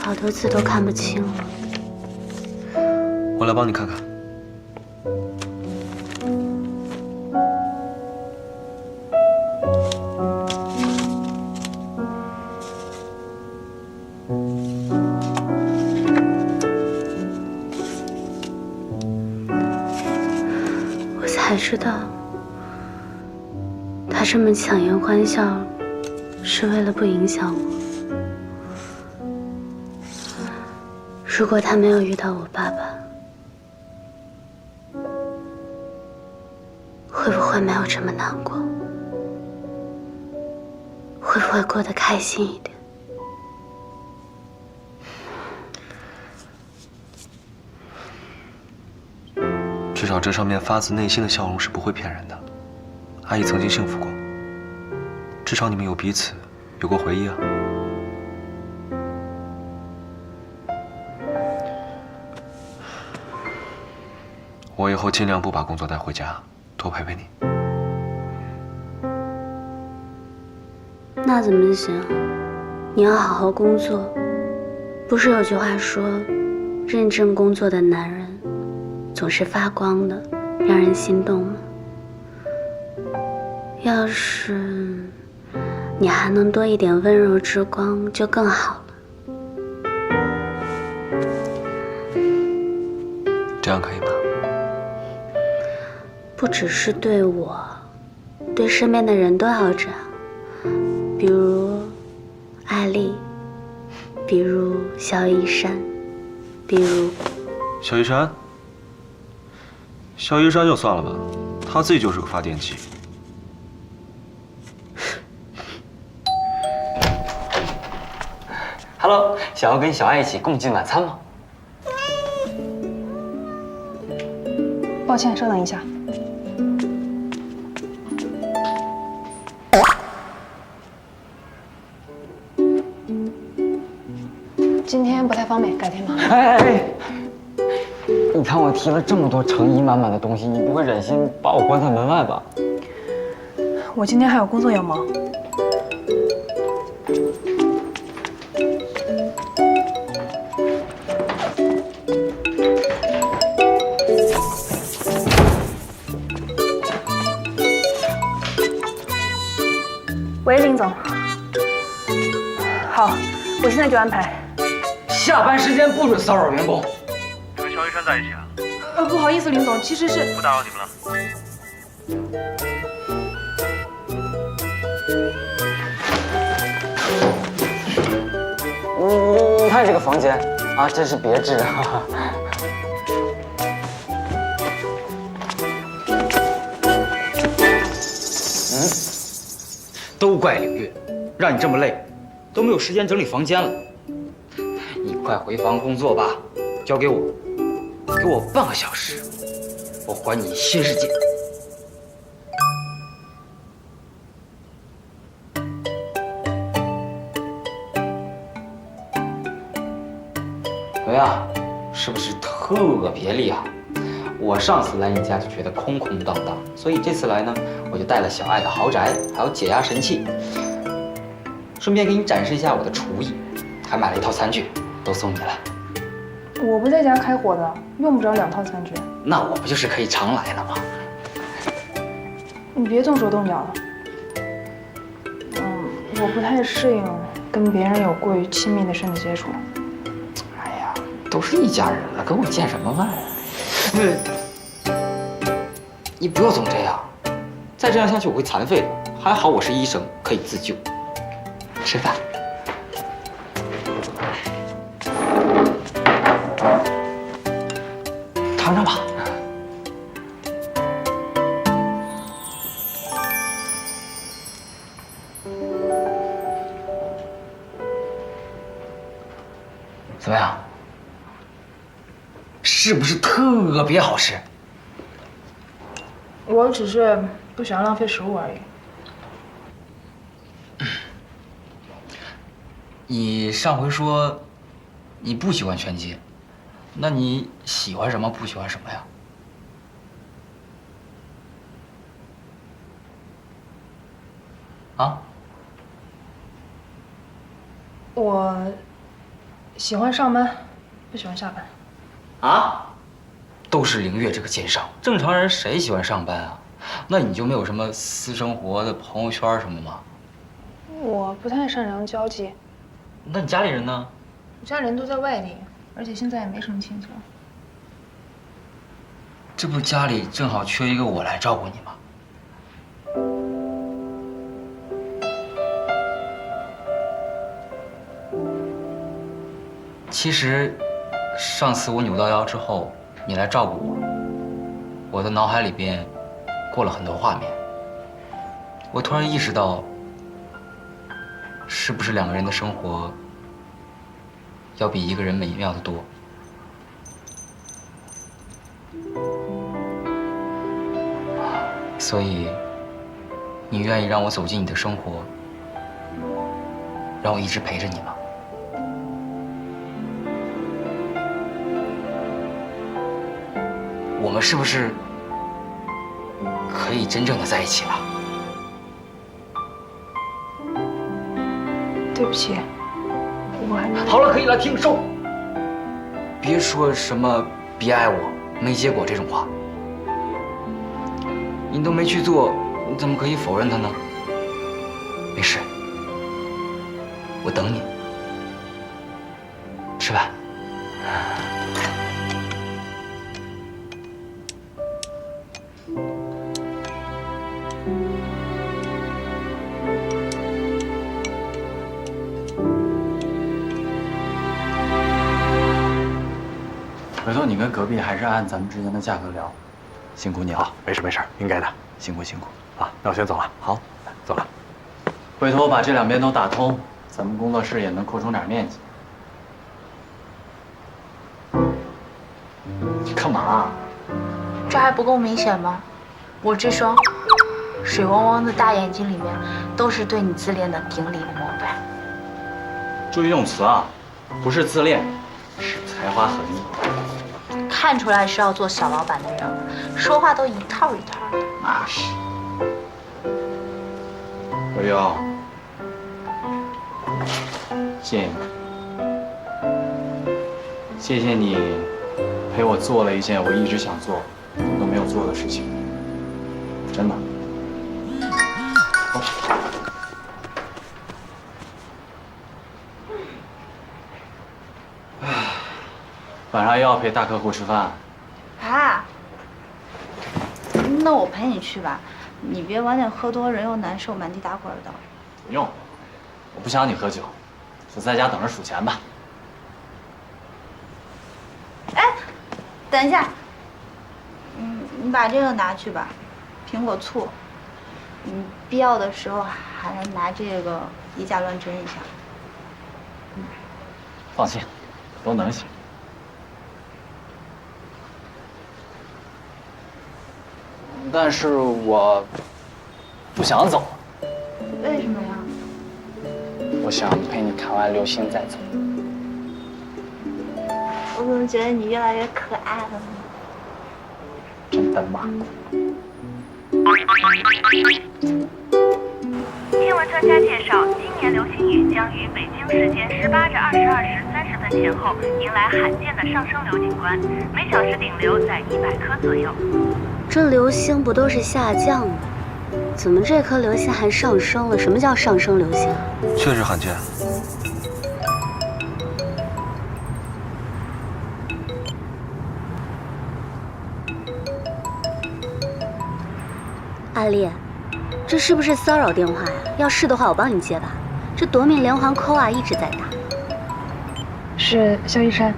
好多字都看不清了。我来帮你看看。我才知道，他这么强颜欢笑，是为了不影响我。如果他没有遇到我爸爸，会不会没有这么难过？会不会过得开心一点？至少这上面发自内心的笑容是不会骗人的。阿姨曾经幸福过，至少你们有彼此，有过回忆啊。我以后尽量不把工作带回家，多陪陪你。那怎么行？你要好好工作。不是有句话说，认真工作的男人总是发光的，让人心动吗？要是你还能多一点温柔之光，就更好了。这样可以吗？不只是对我，对身边的人都要这样。比如艾丽，比如萧一山，比如萧一山。萧一山就算了吧，他自己就是个发电机。Hello，想要跟小爱一起共进晚餐吗？抱歉，稍等一下。今天不太方便，改天吧。哎，你看我提了这么多诚意满满的东西，你不会忍心把我关在门外吧？我今天还有工作要忙。喂，林总。好，我现在就安排。下班时间不准骚扰员工。你跟萧一山在一起啊？不好意思，林总，其实是不打扰你们了。你看这个房间啊，真是别致啊！都怪凌月，让你这么累，都没有时间整理房间了。你快回房工作吧，交给我，给我半个小时，我还你新世界。怎么样？是不是特别厉害？我上次来你家就觉得空空荡荡，所以这次来呢，我就带了小爱的豪宅，还有解压神器，顺便给你展示一下我的厨艺，还买了一套餐具，都送你了。我不在家开火的，用不着2套餐具。那我不就是可以常来了吗？你别动手动脚了。我不太适应跟别人有过于亲密的身体接触。哎呀，都是一家人了，跟我见什么外？你不要总这样，再这样下去我会残废的。还好我是医生，可以自救。吃饭。尝尝吧。怎么样？是不是特别好吃？我只是不想浪费食物而已。你上回说你不喜欢拳击，那你喜欢什么？不喜欢什么呀？啊？我喜欢上班，不喜欢下班。啊？都是凌月这个奸商，正常人谁喜欢上班啊？那你就没有什么私生活的朋友圈什么吗？我不太擅长交际，那你家里人呢？我家人都在外地，而且现在也没什么亲戚了。这不家里正好缺一个我来照顾你吗？其实，上次我扭到腰之后，你来照顾我，我的脑海里边过了很多画面。我突然意识到，是不是两个人的生活要比一个人美妙的多？所以，你愿意让我走进你的生活，让我一直陪着你吗？我们是不是可以真正的在一起了？对不起，好了，可以了，停手！别说什么别爱我、没结果这种话。你都没去做，你怎么可以否认它呢？没事，我等你。吃饭。回头你跟隔壁还是按咱们之间的价格聊，辛苦你了。没事没事，应该的辛苦辛苦。啊。那我先走了。好，走了。回头把这两边都打通，咱们工作室也能扩充点面积。你干嘛？这还不够明显吗？我这双水汪汪的大眼睛里面，都是对你自恋的顶礼膜拜。注意用词啊，不是自恋，是才华横溢。看出来是要做小老板的人了，说话都一套一套的。那是。悠悠，谢谢你，谢谢你陪我做了一件我一直想做都没有做的事情，真的。晚上又要陪大客户吃饭。啊？那我陪你去吧，你别晚点喝多，人又难受，满地打滚的。不用，我不想你喝酒，就在家等着数钱吧。哎，等一下，你把这个拿去吧，苹果醋。必要的时候还能拿这个以假乱真一下。放心，都能行。但是我不想走。为什么呀？我想陪你看完流星再走。我怎么觉得你越来越可爱了呢？真的吗？天文专家介绍，今年流星雨将于北京时间18至22时30分前后迎来罕见的上升流景观，每小时顶流在100颗左右。这流星不都是下降的？怎么这颗流星还上升了？什么叫上升流星啊？确实罕见。阿丽，这是不是骚扰电话呀？要是的话，我帮你接吧。这夺命连环扣啊，一直在打。是肖一山，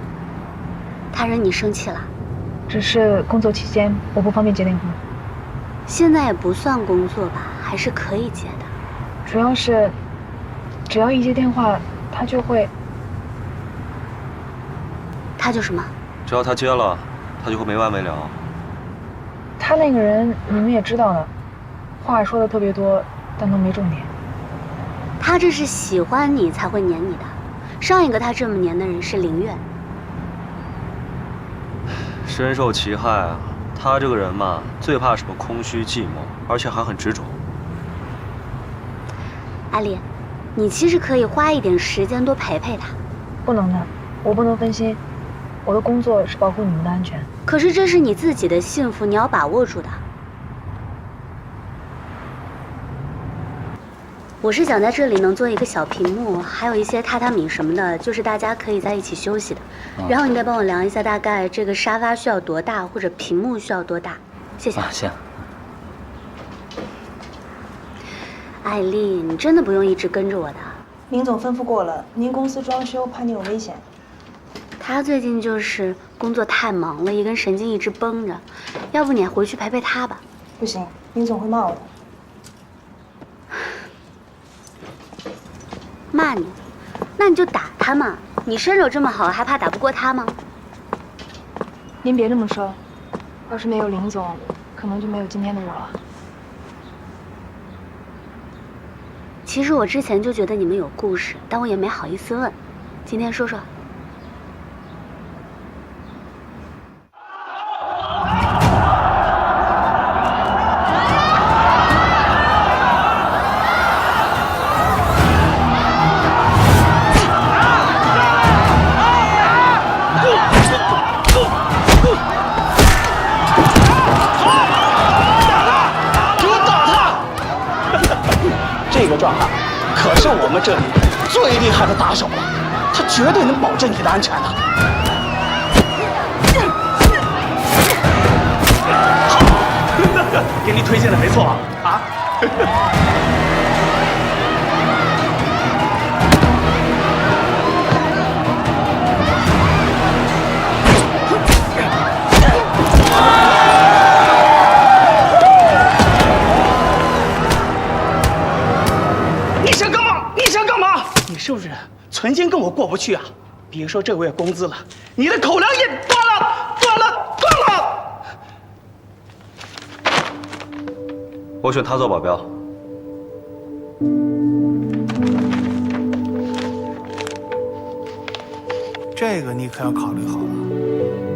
他惹你生气了？只是工作期间我不方便接电话。现在也不算工作吧，还是可以接的。主要是，只要一接电话，他就会。他就什么？只要他接了，他就会没完没了。他那个人你们也知道的，话说的特别多，但都没重点。他这是喜欢你才会黏你的。上一个他这么黏的人是凌月。深受其害啊！他这个人嘛，最怕什么空虚寂寞，而且还很执着。阿丽，你其实可以花一点时间多陪陪他。不能的，我不能分心，我的工作是保护你们的安全。可是这是你自己的幸福，你要把握住的。我是想在这里能做一个小屏幕，还有一些榻榻米什么的，就是大家可以在一起休息的。然后你得帮我量一下，大概这个沙发需要多大，或者屏幕需要多大。谢谢。行。艾丽，你真的不用一直跟着我的。林总吩咐过了，您公司装修，怕你有危险。他最近就是工作太忙了，一根神经一直绷着，要不你回去陪陪他吧。不行，林总会骂我的。骂你？那你就打他嘛！你身手这么好，还怕打不过他吗？您别这么说，要是没有林总，可能就没有今天的我了。其实我之前就觉得你们有故事，但我也没好意思问。今天说说。这个壮汉可是我们这里最厉害的打手了，他绝对能保证你的安全的。给你推荐的没错啊！你是不是曾经跟我过不去啊？别说这个月工资了，你的口粮也断了！我选他做保镖。这个你可要考虑好了，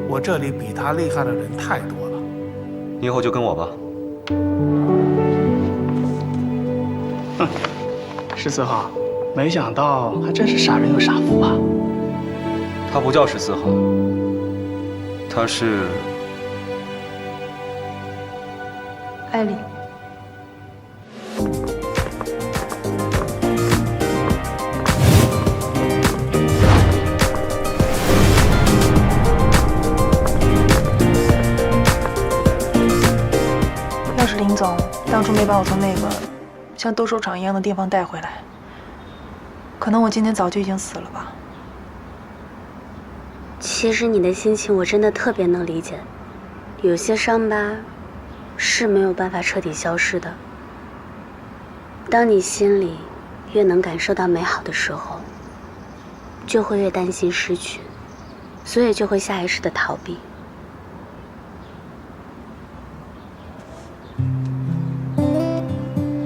我这里比他厉害的人太多了。你以后就跟我吧。哼，14号。没想到还真是傻人有傻福啊！他不叫14号，他是艾丽。要是林总当初没把我从那个像斗兽场一样的地方带回来，可能我今天早就已经死了吧。其实你的心情我真的特别能理解，有些伤疤是没有办法彻底消失的。当你心里越能感受到美好的时候，就会越担心失去，所以就会下意识的逃避。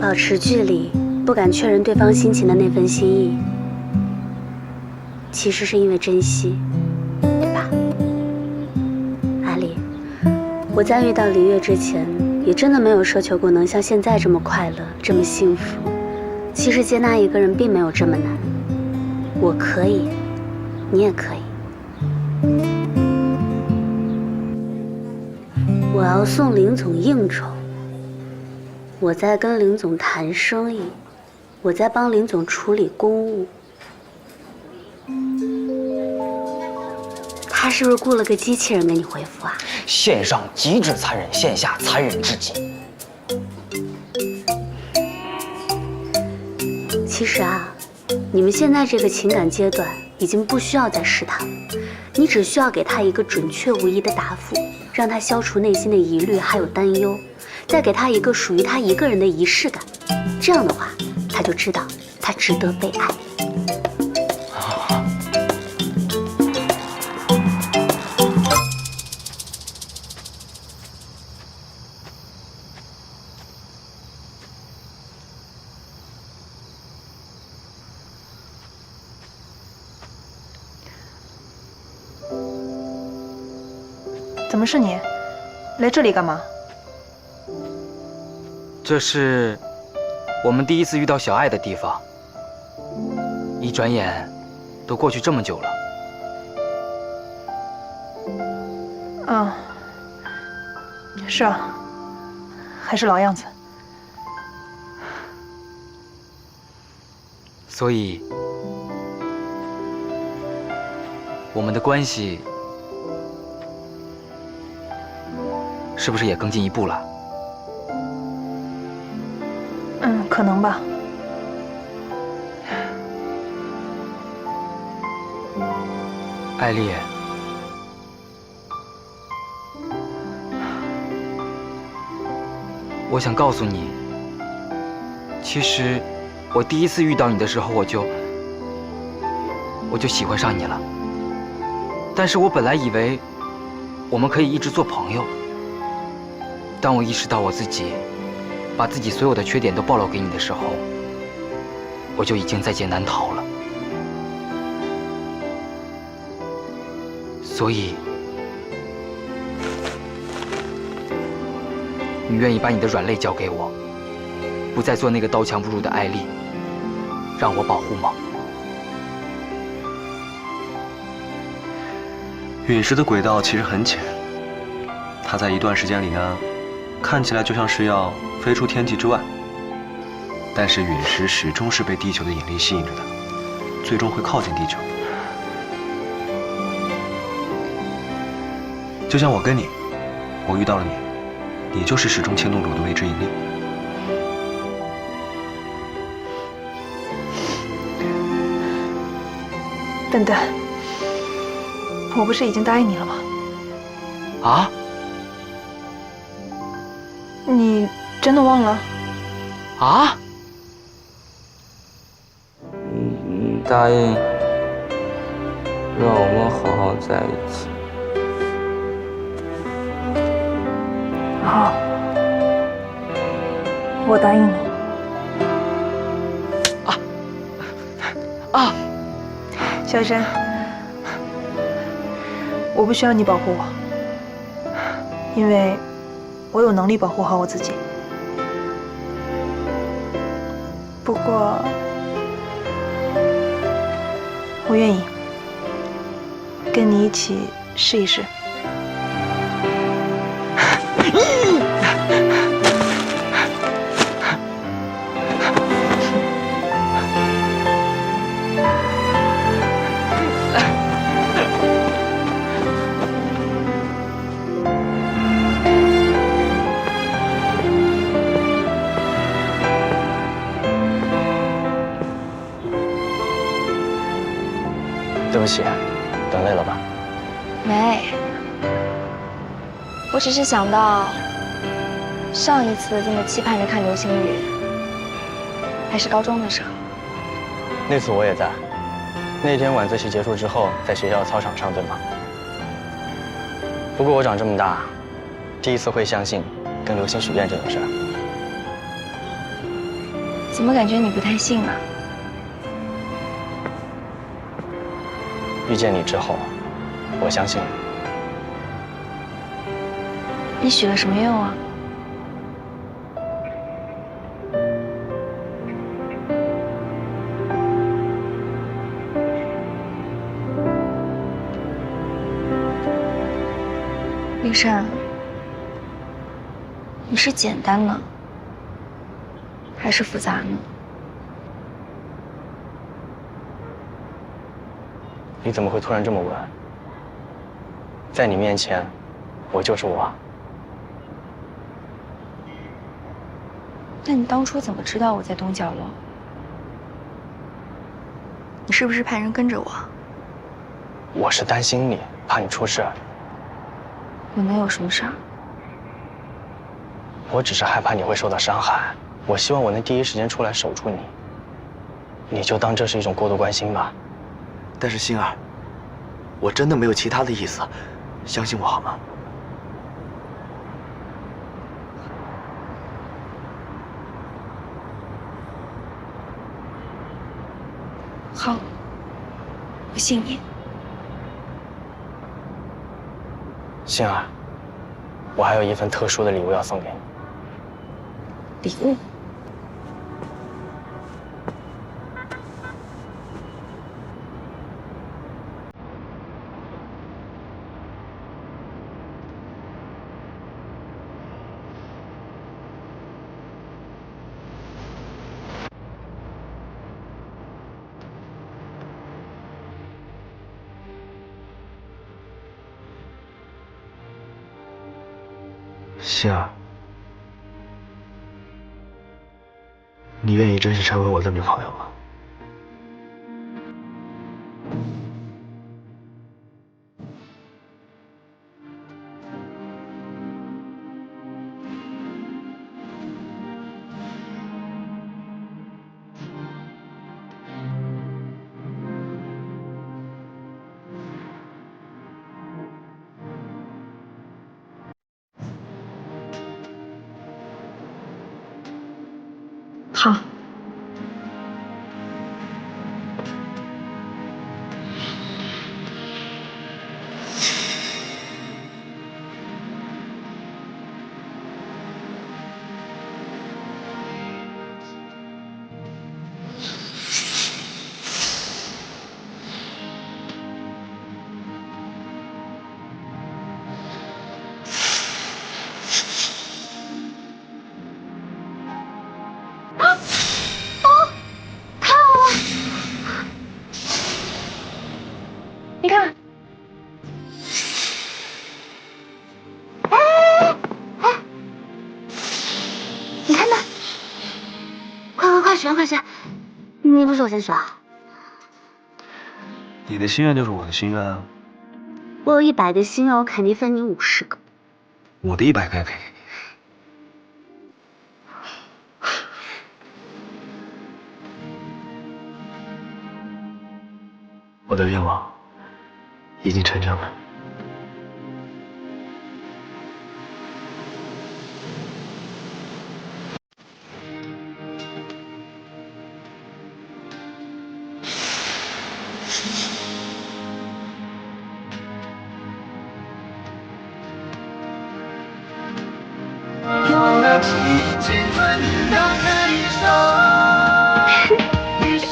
保持距离，不敢确认对方心情的那份心意，其实是因为珍惜，对吧？阿丽，我在遇到李月之前，也真的没有奢求过能像现在这么快乐，这么幸福。其实接纳一个人并没有这么难，我可以，你也可以。我要送林总应酬，我在跟林总谈生意，我在帮林总处理公务。他是不是雇了个机器人给你回复啊？线上极致残忍，线下残忍至极。其实啊，你们现在这个情感阶段已经不需要再试探了，你只需要给他一个准确无疑的答复，让他消除内心的疑虑还有担忧，再给他一个属于他一个人的仪式感。这样的话，他就知道他值得被爱。怎么是你？来这里干嘛？这是我们第一次遇到小爱的地方。一转眼，都过去这么久了。嗯，是啊，还是老样子。所以，我们的关系是不是也更进一步了？嗯，可能吧。艾丽，我想告诉你，其实我第一次遇到你的时候，我就喜欢上你了。但是我本来以为我们可以一直做朋友。当我意识到我自己把自己所有的缺点都暴露给你的时候，我就已经在劫难逃了。所以，你愿意把你的软肋交给我，不再做那个刀枪不入的艾丽，让我保护吗？陨石的轨道其实很浅，它在一段时间里呢，看起来就像是要飞出天际之外，但是陨石始终是被地球的引力吸引着的，最终会靠近地球。就像我跟你，我遇到了你，你就是始终牵动着我的未知引力。笨蛋，我不是已经答应你了吗？啊？你真的忘了？啊？答应让我们好好在一起。好，我答应你。小山，我不需要你保护我，因为我有能力保护好我自己。不过，我愿意跟你一起试一试。对不起，等累了吧？没，我只是想到上一次这么期盼着看流星雨，还是高中的时候。那次我也在，那天晚自习结束之后，在学校操场上，对吗？不过我长这么大，第一次会相信跟流星许愿这种事儿。怎么感觉你不太信啊？遇见你之后，我相信了。你许了什么愿望？丽珊，你是简单呢，还是复杂呢？你怎么会突然这么问？在你面前，我就是我。那你当初怎么知道我在东角楼？你是不是派人跟着我？我是担心你，怕你出事。我能有什么事儿？我只是害怕你会受到伤害。我希望我能第一时间出来守住你。你就当这是一种过度关心吧。但是星儿，我真的没有其他的意思，相信我好吗？好，我信你。星儿，我还有一份特殊的礼物要送给你。礼物？心儿，你愿意真实成为我的女朋友吗？好。你看，你看那，快选快选！你不是我先选啊？你的心愿就是我的心愿啊。我有100个心愿，我肯定分你50个。我的100个也可以给你。我的愿望已经成真了。有了奇迹轮到天上，于是。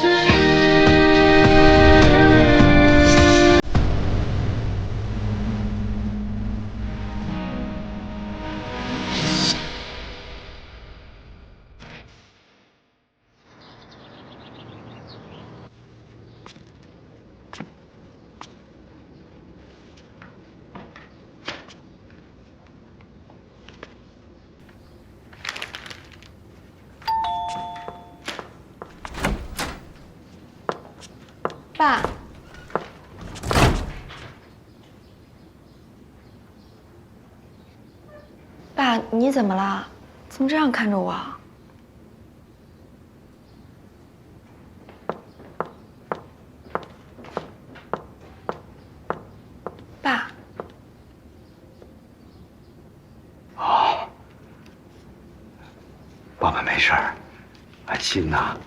爸，爸，你怎么了？怎么这样看着我？爸，爸爸没事儿，安心呐。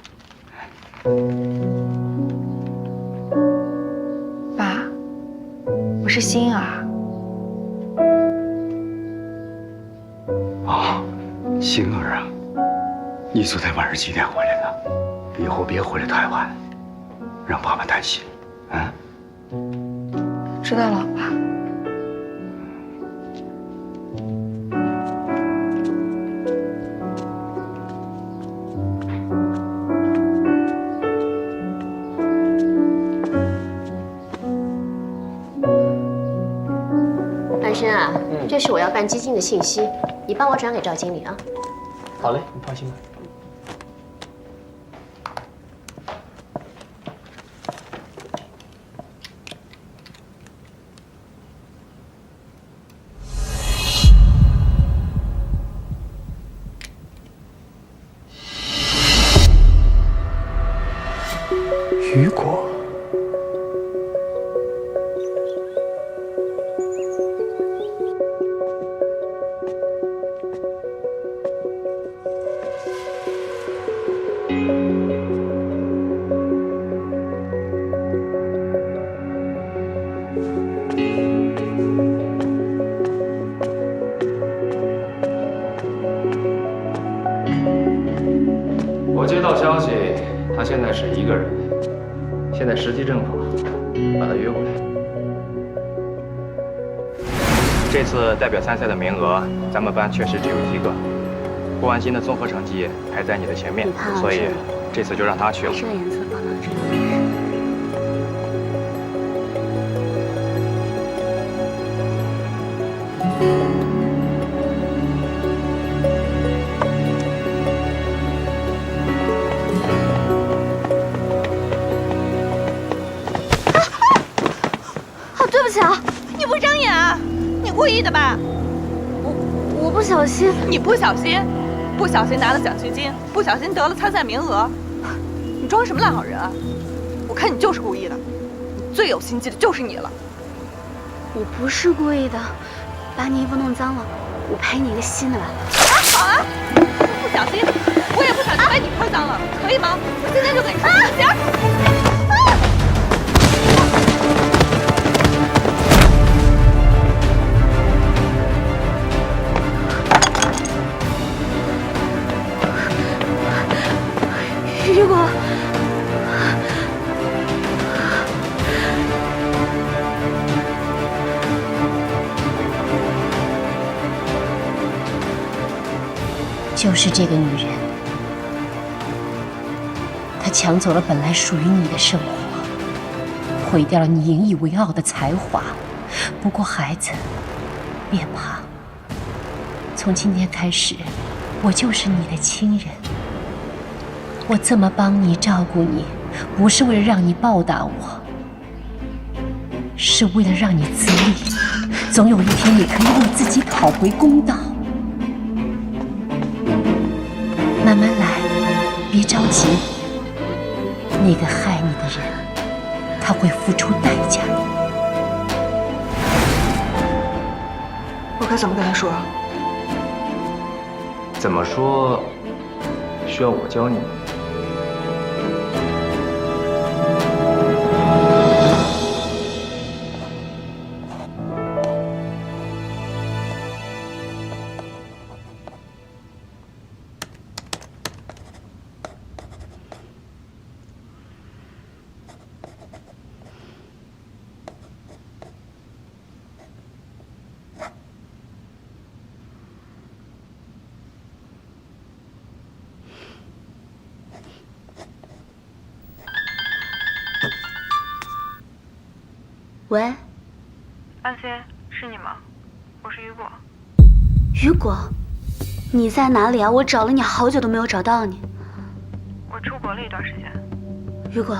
爸，我是心儿。哦，星儿啊，你昨天晚上几点回来的？以后别回来太晚，让爸爸担心。啊？知道了，爸。安生啊，这是我要办基金的信息，你帮我转给赵经理啊。好嘞，你放心吧。雨果。我接到消息，他现在是一个人，现在时机正好，把他约过来。这次代表参赛的名额，咱们班确实只有1个。郭完新的综合成绩排在你的前面，所以这次就让他去了。这个颜色放到这里。哦，对不起啊，你不长眼啊？你故意的吧？我不小心。你不小心，不小心拿了奖学金，不小心得了参赛名额，你装什么烂好人啊？我看你就是故意的，你最有心机的就是你了。我不是故意的，把你衣服弄脏了，我赔你一个新的吧。好啊，不小心，我也不小心把你泼脏了，可以吗？我现在就给你穿鞋。雨果，就是这个女人，她抢走了本来属于你的生活，毁掉了你引以为傲的才华。不过孩子，别怕，从今天开始，我就是你的亲人。我这么帮你照顾你，不是为了让你报答我，是为了让你自立。总有一天，你可以为自己讨回公道。慢慢来，别着急。那个害你的人，他会付出代价。我该怎么跟他说啊？怎么说？需要我教你？喂，安心，是你吗？我是雨果。雨果，你在哪里啊？我找了你好久都没有找到你。我出国了一段时间。雨果，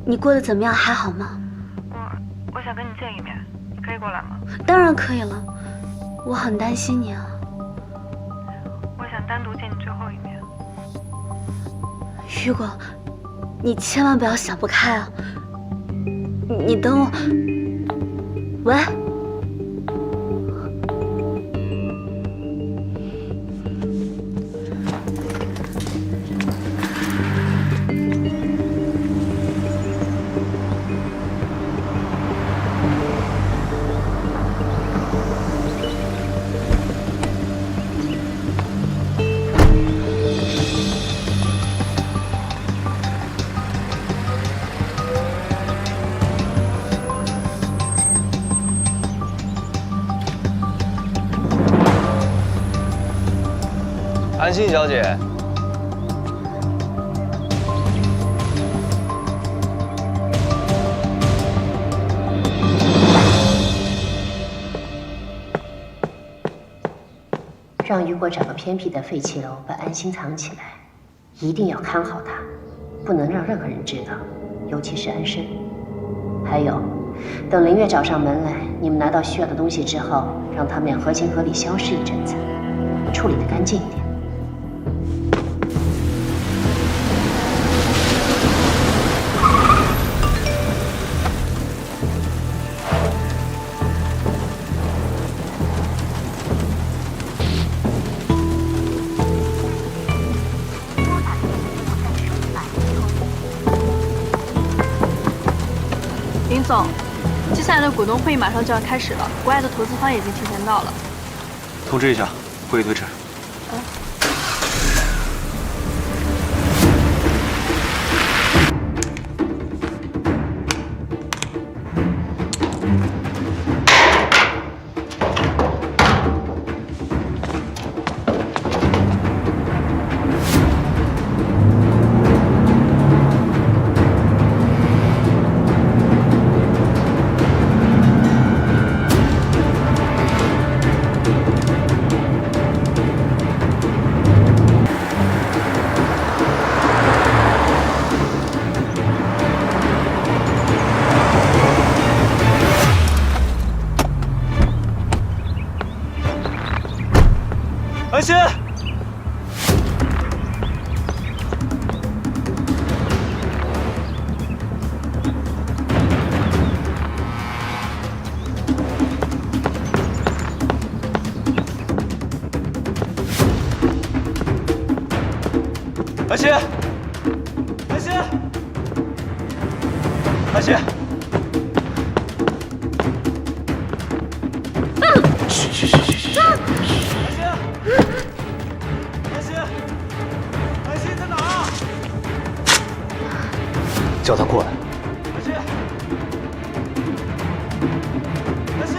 你过得怎么样？还好吗？我想跟你见一面，你可以过来吗？当然可以了，我很担心你啊。我想单独见你最后一面。雨果，你千万不要想不开啊！你等我。喂。安心小姐，让雨果找个偏僻的废弃楼把安心藏起来，一定要看好他，不能让任何人知道，尤其是安生。还有，等林月找上门来，你们拿到需要的东西之后，让他们俩合情合理消失一阵子，处理得干净一点。林总，接下来的股东会议马上就要开始了，国外的投资方已经提前到了。通知一下，会议推迟。安心。安心，安心，安心。去！安心在哪儿？叫他过来。安心，安心，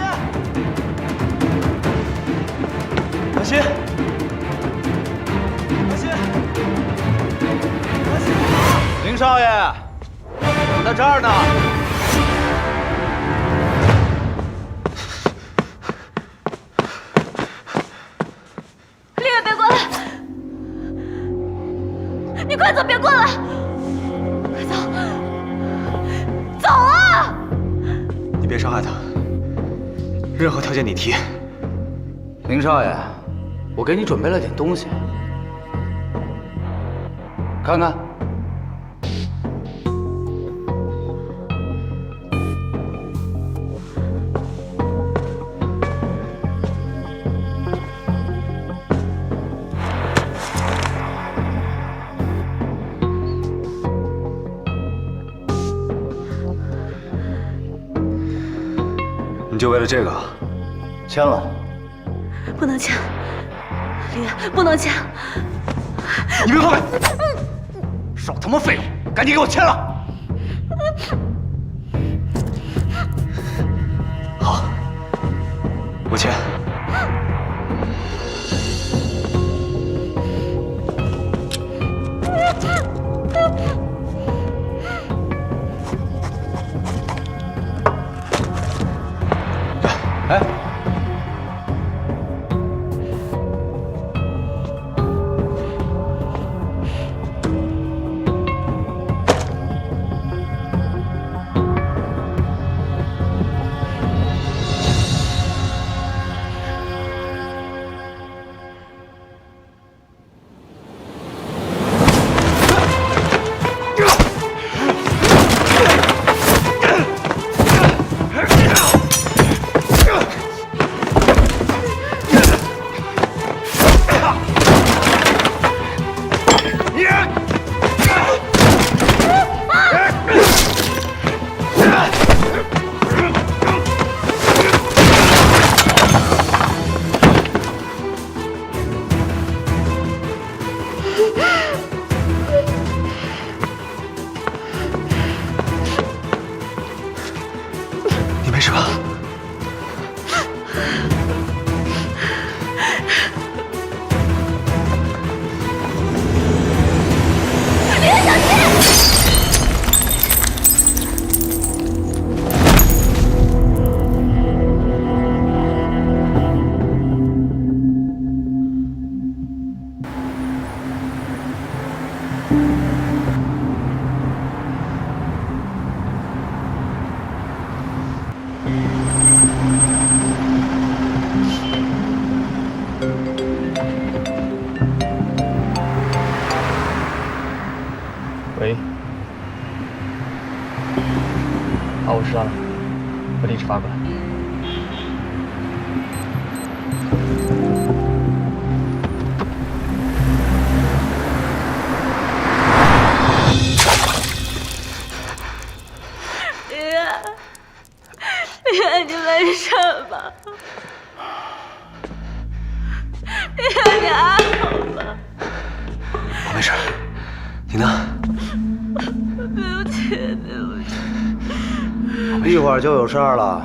安心，安心，安心！林少爷，我在这儿呢。林远，别过来！你快走，别过来！快走！走啊！你别伤害他，任何条件你提。林少爷，我给你准备了点东西，看看。你就为了这个，签了。不能签，林远，不能签。你别后悔，少他妈废话，赶紧给我签了。好，我签。哎，你没事吧？喂，好，我知道了，把地址发过来。林远，你没事吧？林远，你还好吧？我没事，你呢？对不起，对不起。一会儿就有事儿了。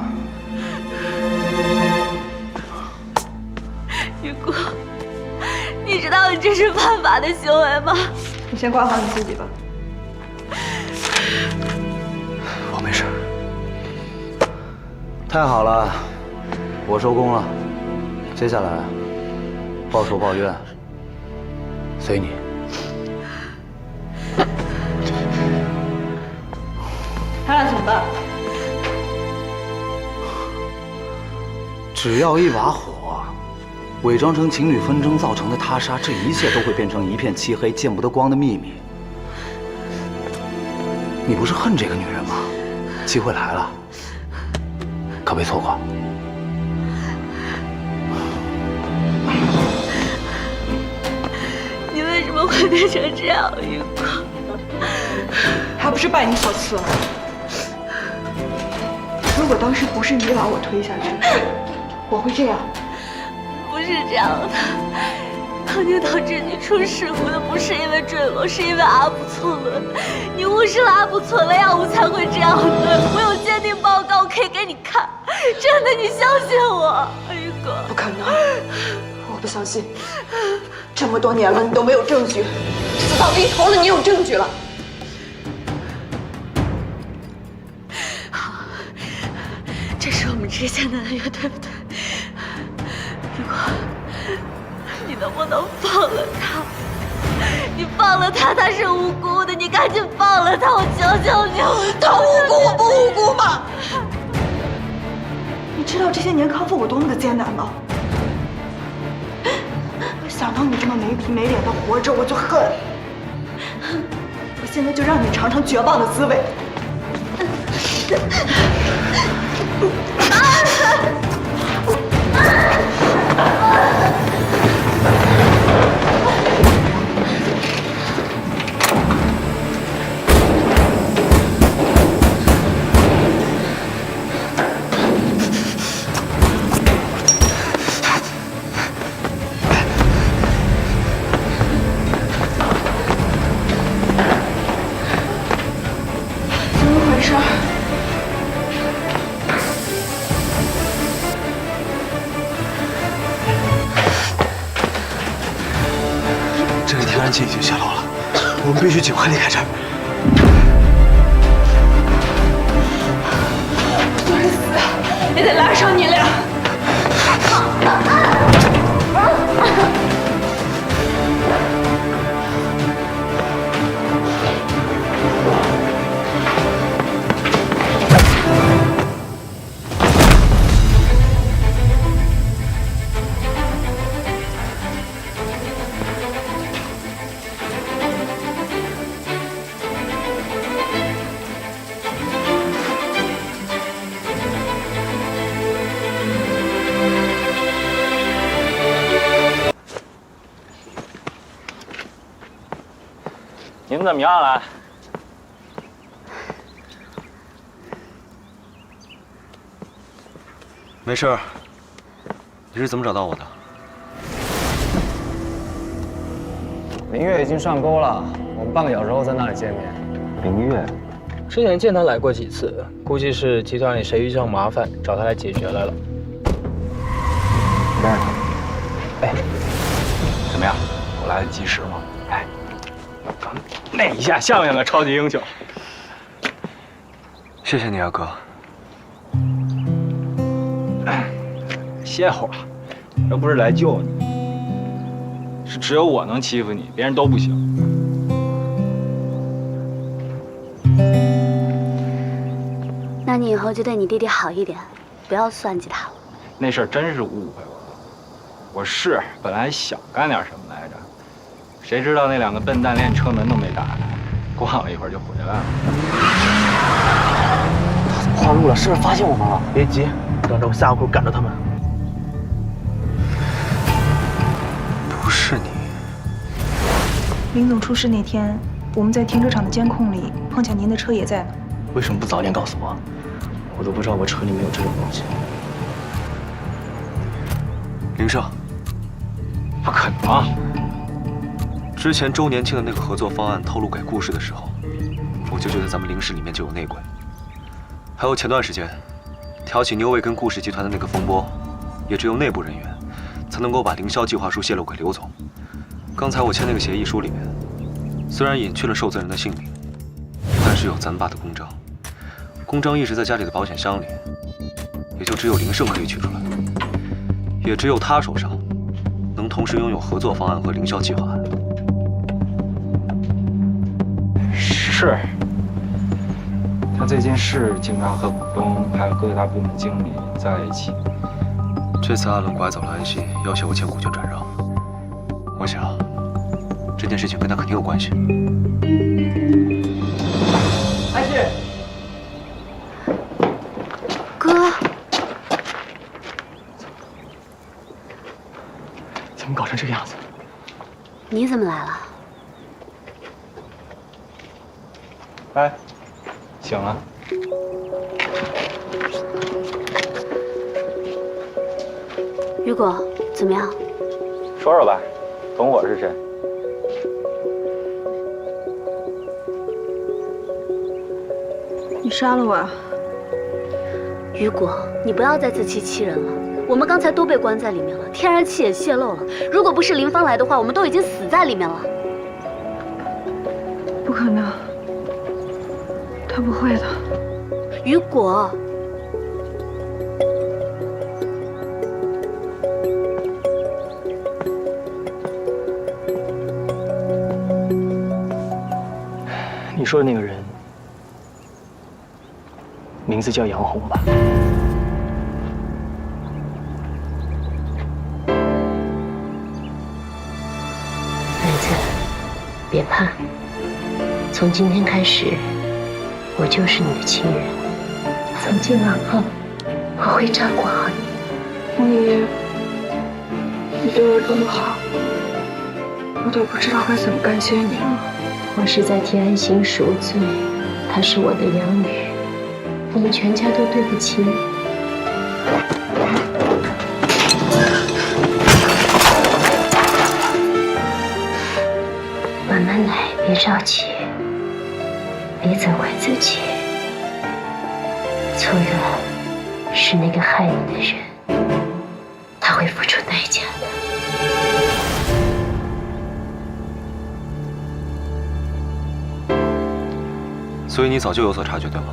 雨果，你知道你这是犯法的行为吗？你先管好你自己吧。我没事。太好了，我收工了。接下来，报仇报怨，随你。他俩怎么办？只要一把火，伪装成情侣纷争造成的他杀，这一切都会变成一片漆黑、见不得光的秘密。你不是恨这个女人吗？机会来了，可别错过。你为什么会变成这样，云果？还不是拜你所赐。如果当时不是你把我推下去，我会这样。不是这样的，当年导致你出事故的不是因为坠落，是因为阿布错伦。你无视了阿布错伦药物才会这样的。我有鉴定报告可以给你看，真的，你相信我，云果。不可能，我不相信。这么多年了，你都没有证据，死到临头了，你有证据了。好，这是我们之间的恩怨，对不对？如果你能不能放了他？你放了他，他是无辜的，你赶紧放了他，我求求你！他无辜，我不无辜吗？你知道这些年康复我多么的艰难吗？想到你这么没皮没脸的活着，我就恨。我现在就让你尝尝绝望的滋味。天然气已经泄漏了，我们必须尽快离开这儿。就是死也得拉上你俩。你们怎么样了？没事儿。你是怎么找到我的？明月已经上钩了，我们半个小时后在那里见面。明月，之前见他来过几次，估计是集团里谁遇上麻烦，找他来解决来了。认识他？哎，怎么样？我来得及时吗？哎，刚那一下像不像个超级英雄？谢谢你啊，哥。歇会儿，又不是来救你，是只有我能欺负你，别人都不行。那你以后就对你弟弟好一点，不要算计他了。那事儿真是误会我了，我是本来想干点什么来着，谁知道那两个笨蛋连车门都没打开，逛了一会儿就回来了。他怎么换路了？是不是发现我们了？别急，等着我下一会儿赶着他们。不是你。林总出事那天，我们在停车场的监控里碰巧您的车也在呢。为什么不早点告诉我？我都不知道我车里面有这种东西。林胜，不可能！之前周年庆的那个合作方案透露给顾氏的时候，我就觉得咱们林氏里面就有内鬼。还有前段时间挑起牛伟跟顾氏集团的那个风波，也只有内部人员才能够把凌霄计划书泄露给刘总。刚才我签那个协议书里面，虽然隐去了受赠人的姓名，但是有咱爸的公章。公章一直在家里的保险箱里，也就只有林胜可以取出来，也只有他手上能同时拥有合作方案和凌霄计划案。是，他最近是经常和股东还有各大部门经理在一起，这次阿伦拐走了安心，要挟我签股权转让，我想这件事情跟他肯定有关系。安心，哥，怎么搞成这个样子？你怎么来了？哎，醒了。雨果，怎么样？说说吧，懂我是谁？你杀了我啊！雨果，你不要再自欺欺人了。我们刚才都被关在里面了，天然气也泄漏了。如果不是林芳来的话，我们都已经死在里面了。不可能，他不会的。雨果。你说的那个人，名字叫杨红吧？孩子，别怕，从今天开始，我就是你的亲人。从今往后，我会照顾好你。你对我这么好，我都不知道该怎么感谢你了。我是在替安心赎罪，她是我的养女，我们全家都对不起你。慢慢来，别着急，别责怪自己。错的是那个害你的人，他会付出代价的。所以你早就有所察觉，对吗？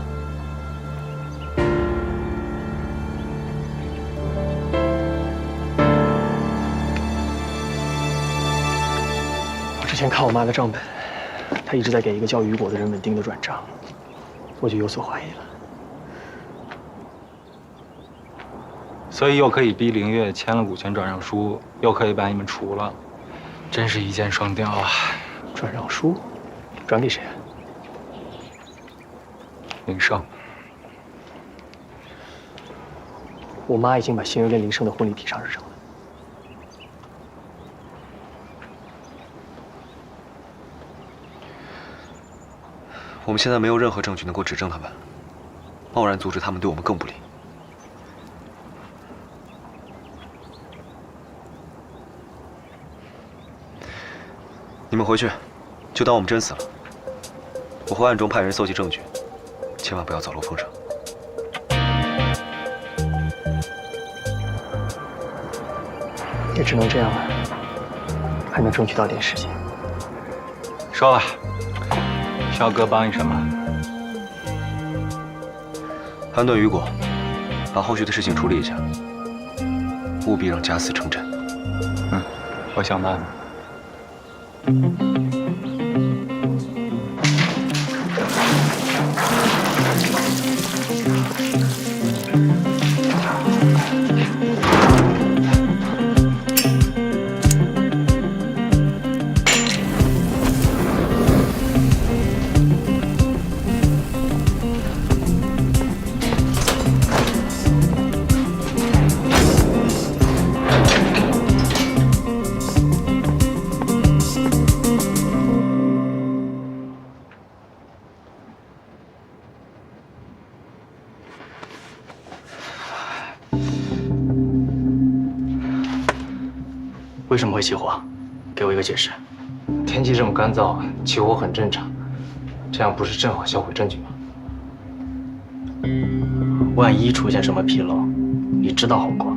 我之前看我妈的账本，她一直在给一个叫雨果的人稳定的转账，我就有所怀疑了。所以又可以逼凌月签了股权转让书，又可以把你们除了，真是一箭双雕啊！转让书，转给谁啊？林胜。我妈已经把心儿跟林胜的婚礼提上日程了。我们现在没有任何证据能够指证他们，贸然阻止他们对我们更不利。你们回去，就当我们真死了。我会暗中派人搜集证据，千万不要走漏风声。也只能这样了，还能争取到点时间。说吧，需要哥帮你什么？安顿雨果，把后续的事情处理一下，务必让假死成真。嗯，我想办法。为什么会起火？给我一个解释。天气这么干燥，起火很正常。这样不是正好销毁证据吗？万一出现什么纰漏，你知道后果。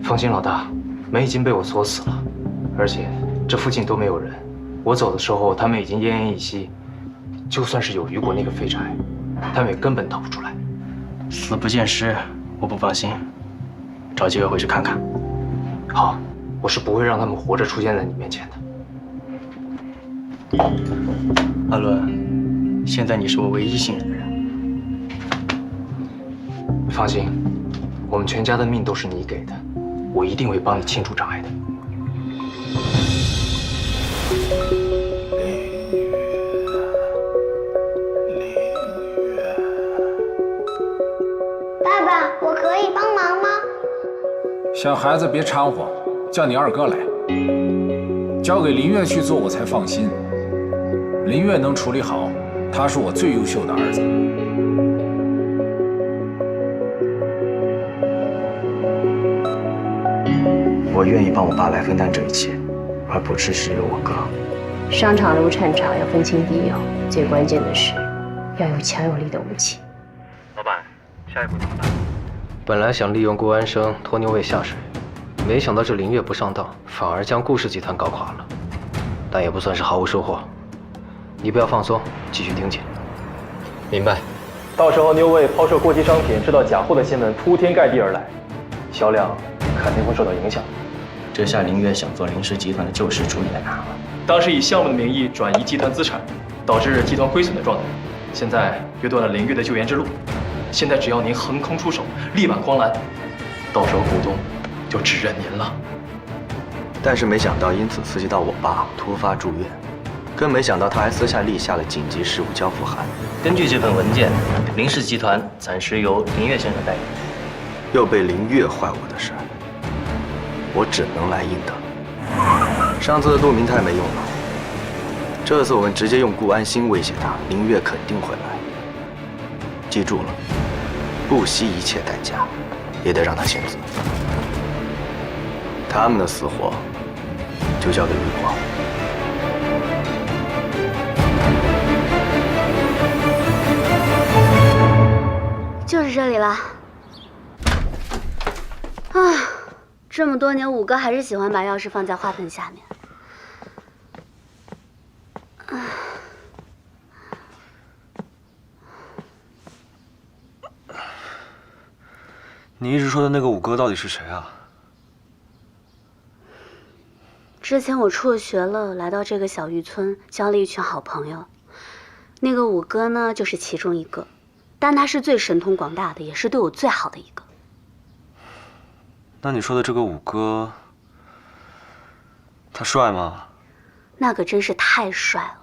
放心，老大，门已经被我锁死了，而且这附近都没有人。我走的时候，他们已经奄奄一息。就算是有雨果那个废柴，他们也根本逃不出来。死不见尸，我不放心。找机会回去看看。好。我是不会让他们活着出现在你面前的。阿伦，现在你是我唯一信任的人。放心，我们全家的命都是你给的，我一定会帮你清除障碍的。爸爸，我可以帮忙吗？小孩子别掺和，叫你二哥来，交给林月去做，我才放心。林月能处理好，他是我最优秀的儿子。我愿意帮我爸来分担这一切，而不只是有我哥。商场如战场，要分清敌友，最关键的是要有强有力的武器。老板，下一步怎么办？本来想利用顾安生拖牛尾下水，没想到这林月不上当，反而将顾氏集团搞垮了，但也不算是毫无收获。你不要放松，继续盯紧。明白。到时候牛尾抛售过期商品制造假货的新闻铺天盖地而来，销量肯定会受到影响。这下林月想做林氏集团的救世主也难了。当时以项目的名义转移集团资产，导致集团亏损的状态，现在又断了林月的救援之路。现在只要您横空出手，力挽狂澜，到时候股东就只认您了。但是没想到因此刺激到我爸突发住院，更没想到他还私下立下了紧急事务交付函。根据这份文件，林氏集团暂时由林月先生代理。又被林月坏我的事，我只能来硬的。上次的杜明太没用了，这次我们直接用顾安心威胁他，林月肯定会来。记住了，不惜一切代价，也得让他签字。他们的死活就交给于光。就是这里了。啊，这么多年，五哥还是喜欢把钥匙放在花盆下面。你一直说的那个五哥到底是谁啊？之前我辍学了，来到这个小渔村，交了一群好朋友。那个五哥呢，就是其中一个，但他是最神通广大的，也是对我最好的一个。那你说的这个五哥，他帅吗？那可真是太帅了！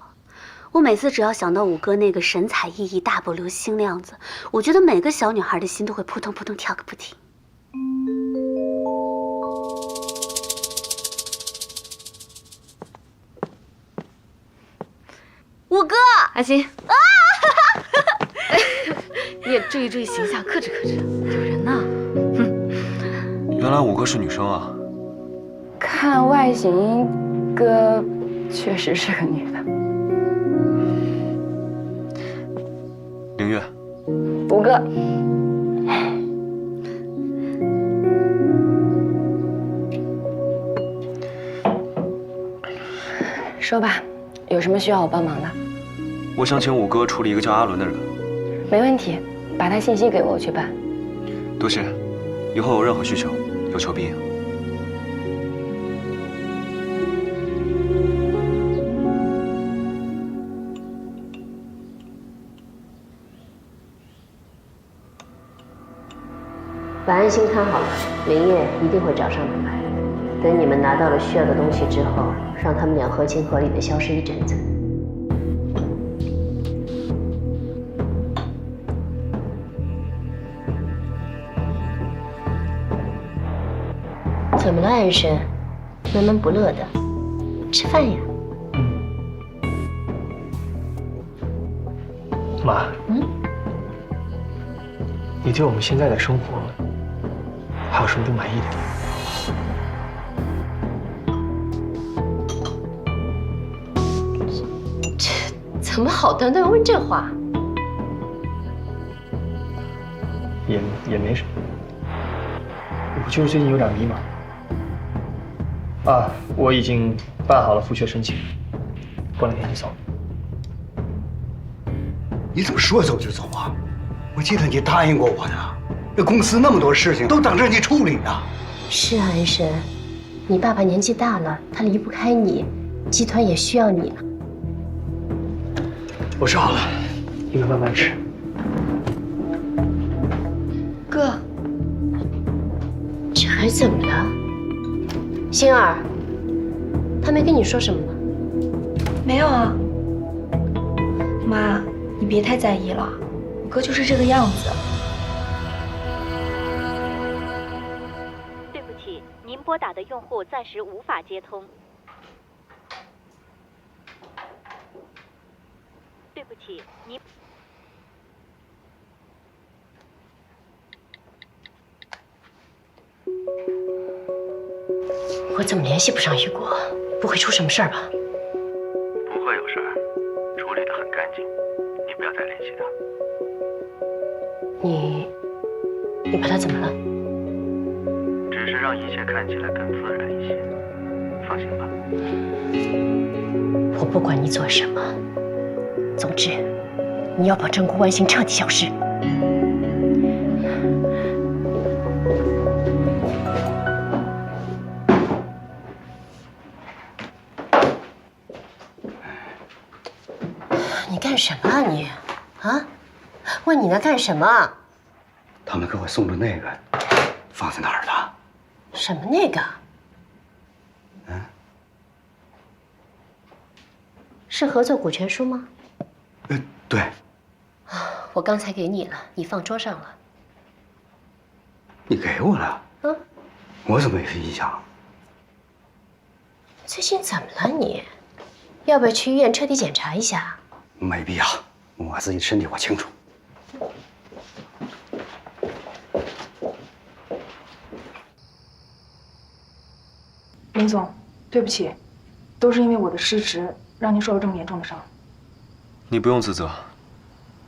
我每次只要想到五哥那个神采奕奕、大步流星的样子，我觉得每个小女孩的心都会扑通扑通跳个不停。五哥，阿星啊！你也注意注意形象，克制克制，有人呢。原来五哥是女生啊！看外形，哥确实是个女的。凌月，五哥，说吧，有什么需要我帮忙的？我想请五哥处理一个叫阿伦的人。没问题，把他信息给我，我去办。多谢，以后有任何需求，有求必应。把安心看好了，林月一定会找上门来。等你们拿到了需要的东西之后，让他们俩合情合理的消失一阵子。怎么了，安生？闷闷不乐的，吃饭呀。妈，你对我们现在的生活还有什么不满意的地方？怎么好端端问这话？也没什么，我就是最近有点迷茫。啊，我已经办好了复学申请，过两天就走。你怎么说走就走啊？我记得你答应过我的，那公司那么多事情都等着你处理呢。是啊，安生，你爸爸年纪大了，他离不开你，集团也需要你呢。我吃好了，你们慢慢吃。哥，这孩子怎么了？星儿，他没跟你说什么吗？没有啊。妈，你别太在意了，我哥就是这个样子。对不起，您拨打的用户暂时无法接通。对不起，您。我怎么联系不上雨果？不会出什么事儿吧？不会有事儿，处理得很干净，你不要再联系他。你把他怎么了？只是让一切看起来更自然一些，放心吧。我不管你做什么，总之，你要保证顾万兴彻底消失。你干什么啊你？啊？问你呢干什么？他们给我送的那个放在哪儿了？什么那个？嗯？是合作股权书吗？对。我刚才给你了，你放桌上了。你给我了？嗯。我怎么没印象？最近怎么了你？要不要去医院彻底检查一下？没必要，我自己身体我清楚。林总，对不起，都是因为我的失职，让您受了这么严重的伤。你不用自责。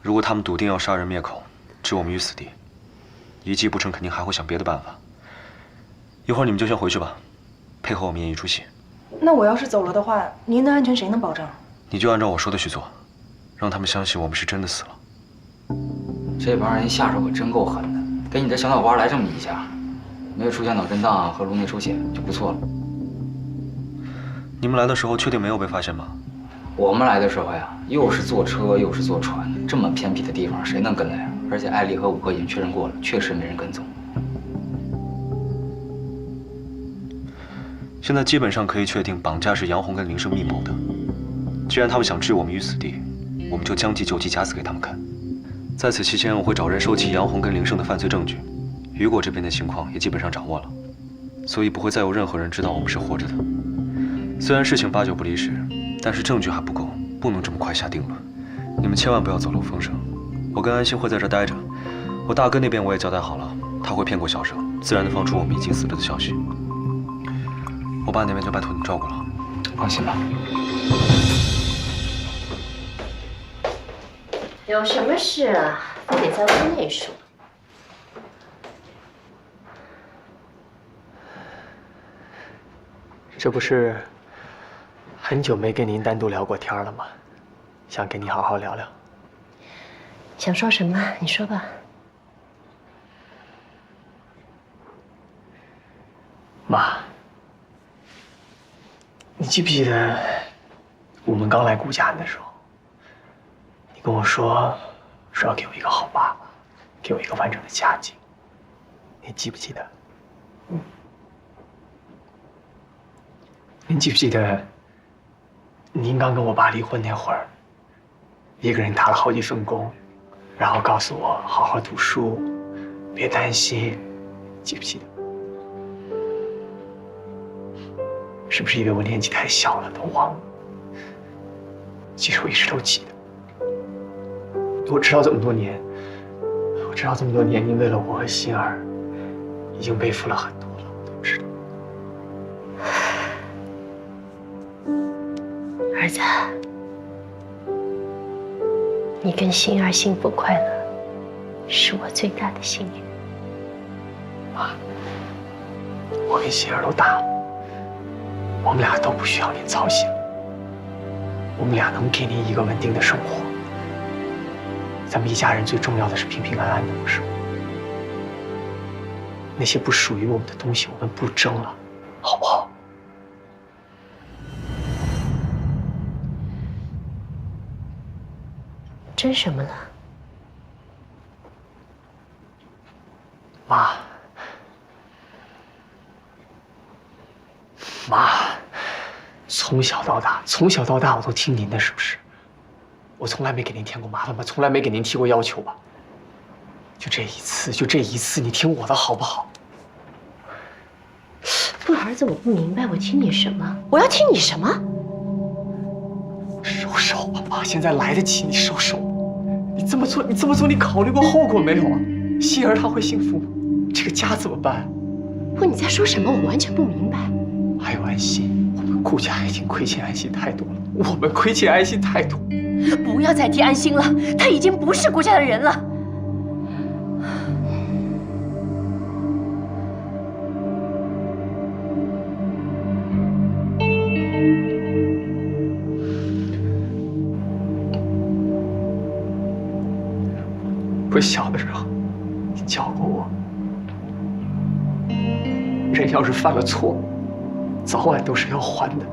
如果他们笃定要杀人灭口，置我们于死地，一计不成，肯定还会想别的办法。一会儿你们就先回去吧，配合我们演一出戏。那我要是走了的话，您的安全谁能保证？你就按照我说的去做，让他们相信我们是真的死了。这帮人下手可真够狠的，给你这小脑瓜来这么一下，没有出现脑震荡和颅内出血就不错了。你们来的时候确定没有被发现吗？我们来的时候呀，又是坐车又是坐船，这么偏僻的地方谁能跟来呀？而且艾丽和武哥已经确认过了，确实没人跟踪。现在基本上可以确定绑架是杨红跟林胜密谋的。既然他们想置我们于死地，我们就将计就计，假死给他们看。在此期间，我会找人收集杨红跟林胜的犯罪证据，雨果这边的情况也基本上掌握了，所以不会再有任何人知道我们是活着的。虽然事情8、9不离十，但是证据还不够，不能这么快下定论。你们千万不要走漏风声。我跟安心会在这待着，我大哥那边我也交代好了，他会骗过小生，自然的放出我们已经死了的消息。我爸那边就拜托你照顾了。放心吧。有什么事啊，都得在屋内说。这不是很久没跟您单独聊过天了吗？想跟你好好聊聊。想说什么？你说吧。妈，你记不记得我们刚来顾家的时候，你跟我说要给我一个好爸爸，给我一个完整的家境，你记不记得？您记不记得您刚跟我爸离婚那会儿，一个人打了好几份工，然后告诉我好好读书，别担心，记不记得？是不是因为我年纪太小了，都忘了？其实我一直都记得。我知道这么多年，您为了我和心儿，已经背负了很多了，我都知道。儿子，你跟心儿幸福快乐，是我最大的幸运。妈，我跟心儿都大了，我们俩都不需要您操心，我们俩能给您一个稳定的生活。咱们一家人最重要的是平平安安的，不是吗？那些不属于我们的东西，我们不争了，好不好？争什么了？妈，妈，从小到大我都听您的，是不是？我从来没给您添过麻烦吧？从来没给您提过要求吧？就这一次，你听我的好不好？不，儿子，我不明白，我听你什么？我要听你什么？收手吧，妈，现在来得及，你收手。你这么做，你考虑过后果没有啊？希儿她会幸福吗？这个家怎么办？不，你在说什么？我完全不明白。还有安心，我们顾家已经亏欠安心太多了，我们亏欠安心太多。不要再提安心了，他已经不是顾家的人了。我小的时候，你教过我，人要是犯了错，早晚都是要还的。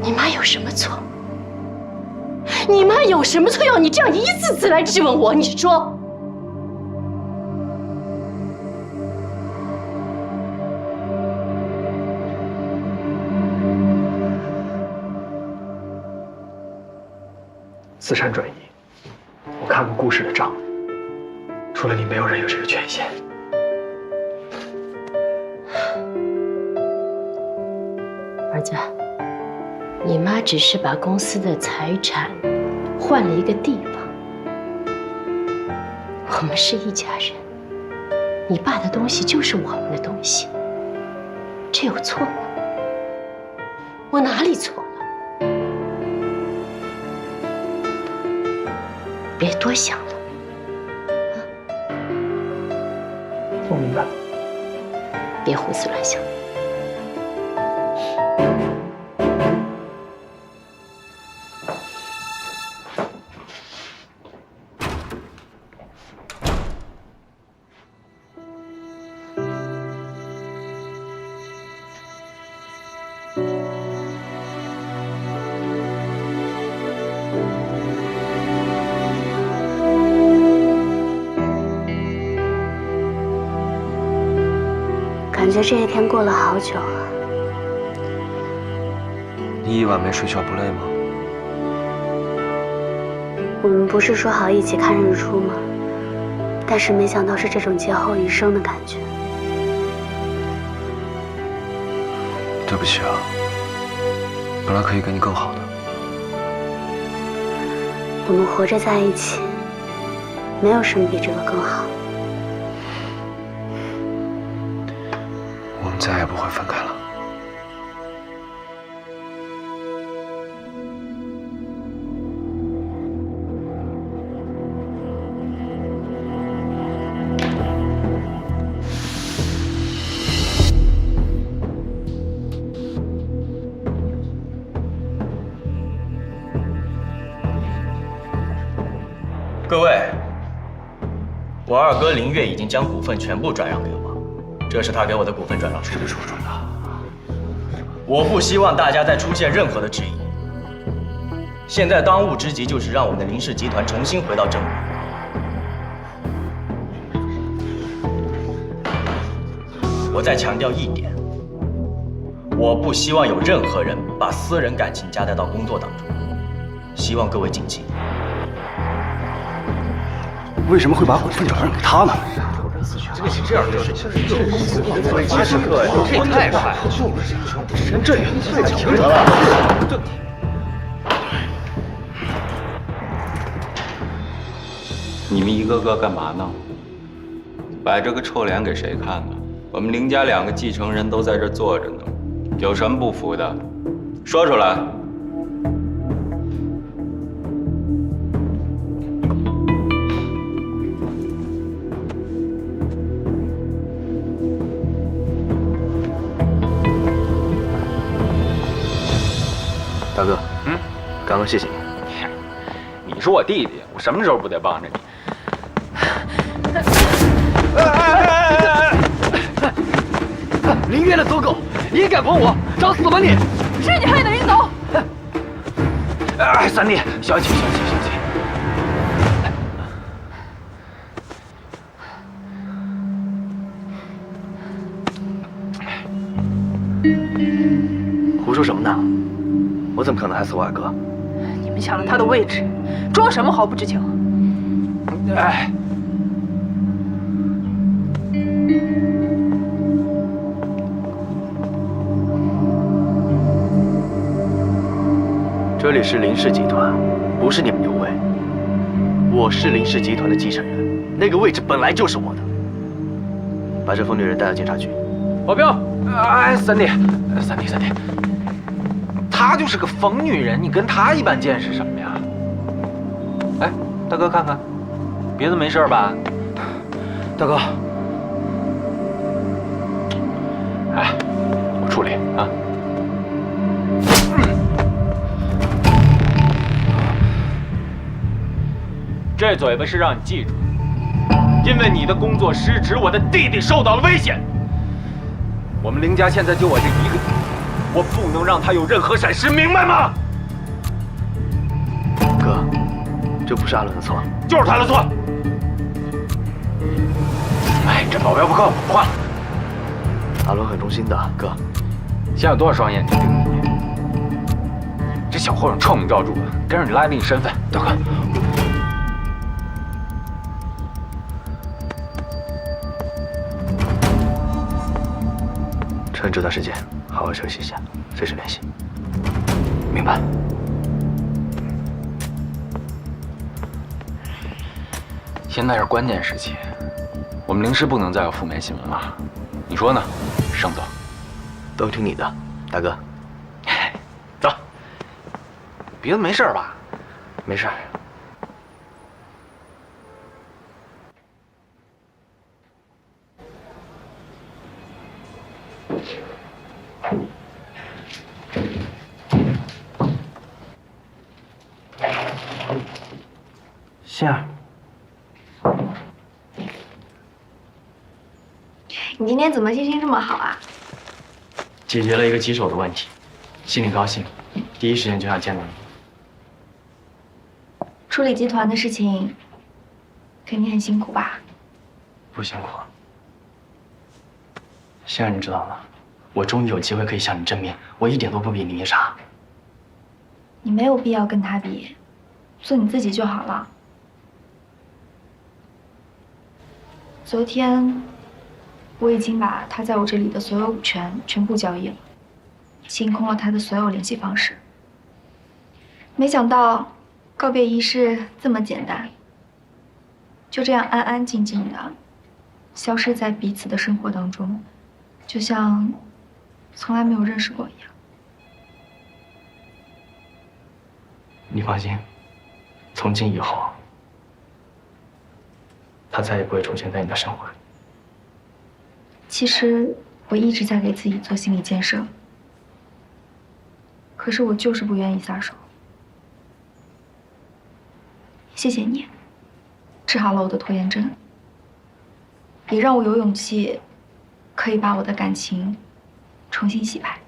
你妈有什么错？你妈有什么错要你这样一次次来质问我？你说。资产转移，我看过顾氏的账，除了你，没有人有这个权限。儿子，你妈只是把公司的财产换了一个地方。我们是一家人，你爸的东西就是我们的东西，这有错吗？我哪里错了？别多想了，我明白了。别胡思乱想。感觉这一天过了好久啊。你一晚没睡觉不累吗？我们不是说好一起看日出吗？但是没想到是这种劫后余生的感觉。对不起啊，本来可以给你更好的。我们活着在一起，没有什么比这个更好。我们再也不会分开了。各位，我二哥林月已经将股份全部转让给我，这是他给我的股份转让书。我不希望大家再出现任何的质疑。现在当务之急就是让我们的林氏集团重新回到正轨。我再强调一点，我不希望有任何人把私人感情夹带到工作当中，希望各位谨记。为什么会把股份转让给他呢？这个是这样的事情，这个也太快了，这也太停得了。你们一个个干嘛呢？摆这个臭脸给谁看呢？我们林家2个继承人都在这坐着呢，有什么不服的，说出来。大哥，刚刚谢谢你。你是我弟弟，我什么时候不得帮着你？林月的走狗，你也敢碰我？找死吧你！是你害的林总。三弟，小姐。胡说什么呢？我怎么可能害死我二哥？你们抢了他的位置，装什么毫不知情？哎，这里是林氏集团，不是你们牛卫。我是林氏集团的继承人，那个位置本来就是我的。把这疯女人带到警察局。保镖，哎，三弟，她就是个疯女人，你跟她一般见识什么呀？哎，大哥看看，别的没事吧？大哥，哎，我处理啊。这嘴巴是让你记住，因为你的工作失职，我的弟弟受到了危险。我们林家现在就我这一个弟弟，我不能让他有任何闪失，明白吗？哥，这不是阿伦的错，就是他的错。哎，这保镖不靠谱，换了。阿伦很忠心的，哥。现在有多少双眼睛盯着你？这小混混臭名昭著的，跟着你拉低你身份，大哥。趁这段时间好好休息一下，随时联系。明白。现在是关键时期，我们林氏不能再有负面新闻了。你说呢，盛总？都听你的，大哥。走。别的没事吧？没事。杏儿，你今天怎么心情这么好啊？解决了一个棘手的问题，心里高兴，第一时间就想见到你。处理集团的事情，肯定很辛苦吧？不辛苦。杏儿，你知道吗？我终于有机会可以向你证明，我一点都不比林一傻。你没有必要跟他比，做你自己就好了。昨天，我已经把他在我这里的所有股权全部交易了，清空了他的所有联系方式。没想到，告别仪式这么简单，就这样安安静静的，消失在彼此的生活当中，就像从来没有认识过一样。你放心，从今以后，他再也不会出现在你的生活里。其实我一直在给自己做心理建设，可是我就是不愿意撒手。谢谢你，治好了我的拖延症，也让我有勇气，可以把我的感情重新洗牌。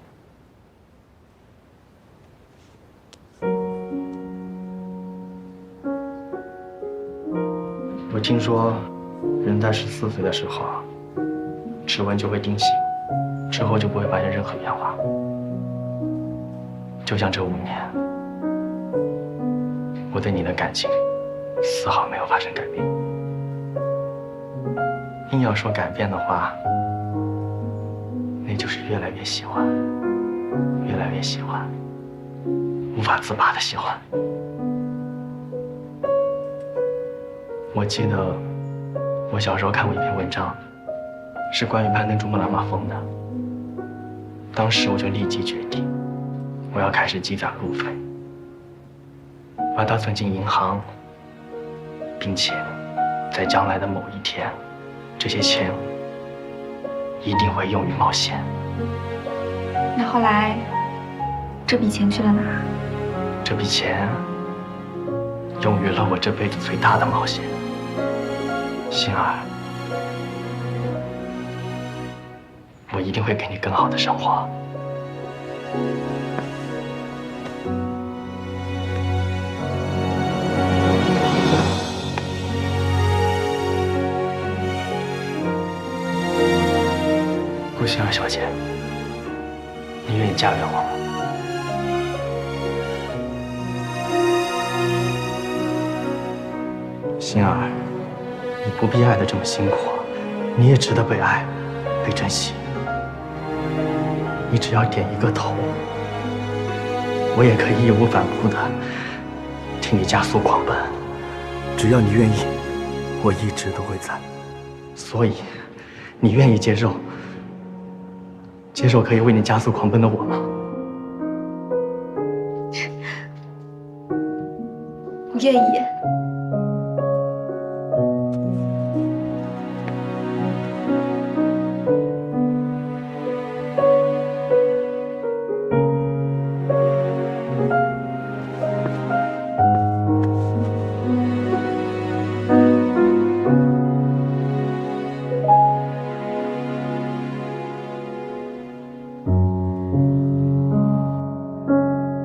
我听说，人在14岁的时候，指纹就会定型，之后就不会发现任何变化。就像这5年，我对你的感情丝毫没有发生改变。硬要说改变的话，那就是越来越喜欢，越来越喜欢，无法自拔的喜欢。我记得我小时候看过一篇文章，是关于攀登珠穆朗玛峰的。当时我就立即决定，我要开始积攒路费，把它存进银行，并且在将来的某一天，这些钱一定会用于冒险。那后来，这笔钱去了哪？这笔钱用于了我这辈子最大的冒险。杏儿，我一定会给你更好的生活。顾杏儿小姐，你愿意嫁给我吗？心儿，你不必爱得这么辛苦，你也值得被爱，被珍惜。你只要点一个头，我也可以义无反顾的替你加速狂奔。只要你愿意，我一直都会在。所以，你愿意接受可以为你加速狂奔的我吗？我愿意。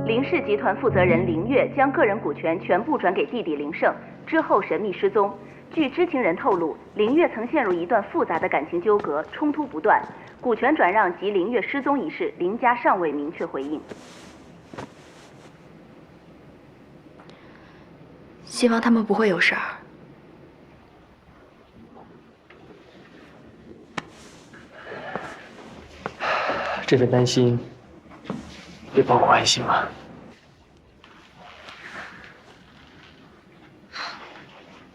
林氏集团负责人林月将个人股权全部转给弟弟林胜，之后神秘失踪。据知情人透露，林月曾陷入一段复杂的感情纠葛，冲突不断。股权转让及林月失踪一事，林家尚未明确回应。希望他们不会有事儿。这份担心也包括爱心吗？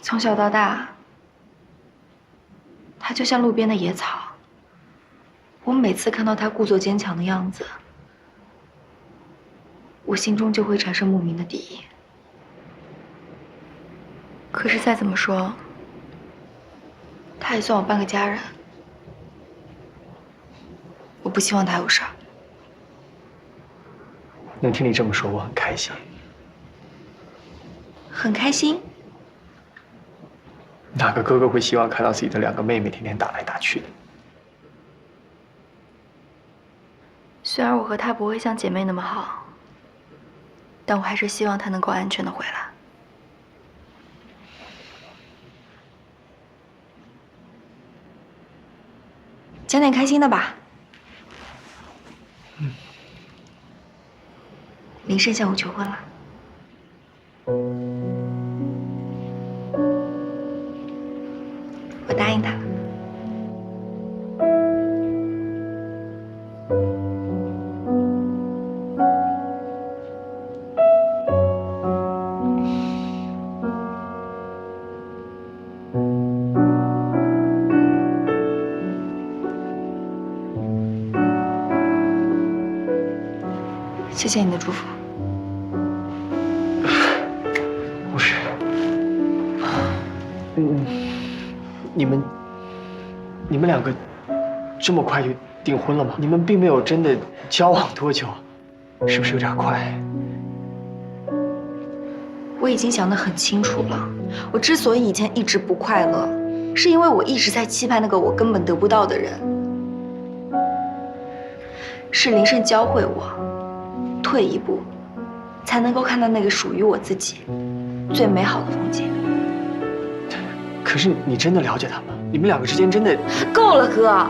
从小到大，他就像路边的野草。我每次看到他故作坚强的样子，我心中就会产生莫名的敌意。可是再怎么说，他也算我半个家人。我不希望他有事儿。能听你这么说，我很开心。很开心。哪个哥哥会希望看到自己的2个妹妹天天打来打去的？虽然我和她不会像姐妹那么好，但我还是希望她能够安全的回来。讲点开心的吧。林胜向我求婚了。我答应他了。谢谢你的祝福。不是，你们2个这么快就订婚了吗？你们并没有真的交往多久，是不是有点快？我已经想得很清楚了，我之所以以前一直不快乐，是因为我一直在期盼那个我根本得不到的人。是林胜教会我，退一步，才能够看到那个属于我自己最美好的风景。可是你真的了解他吗？你们2个之间真的……够了，哥。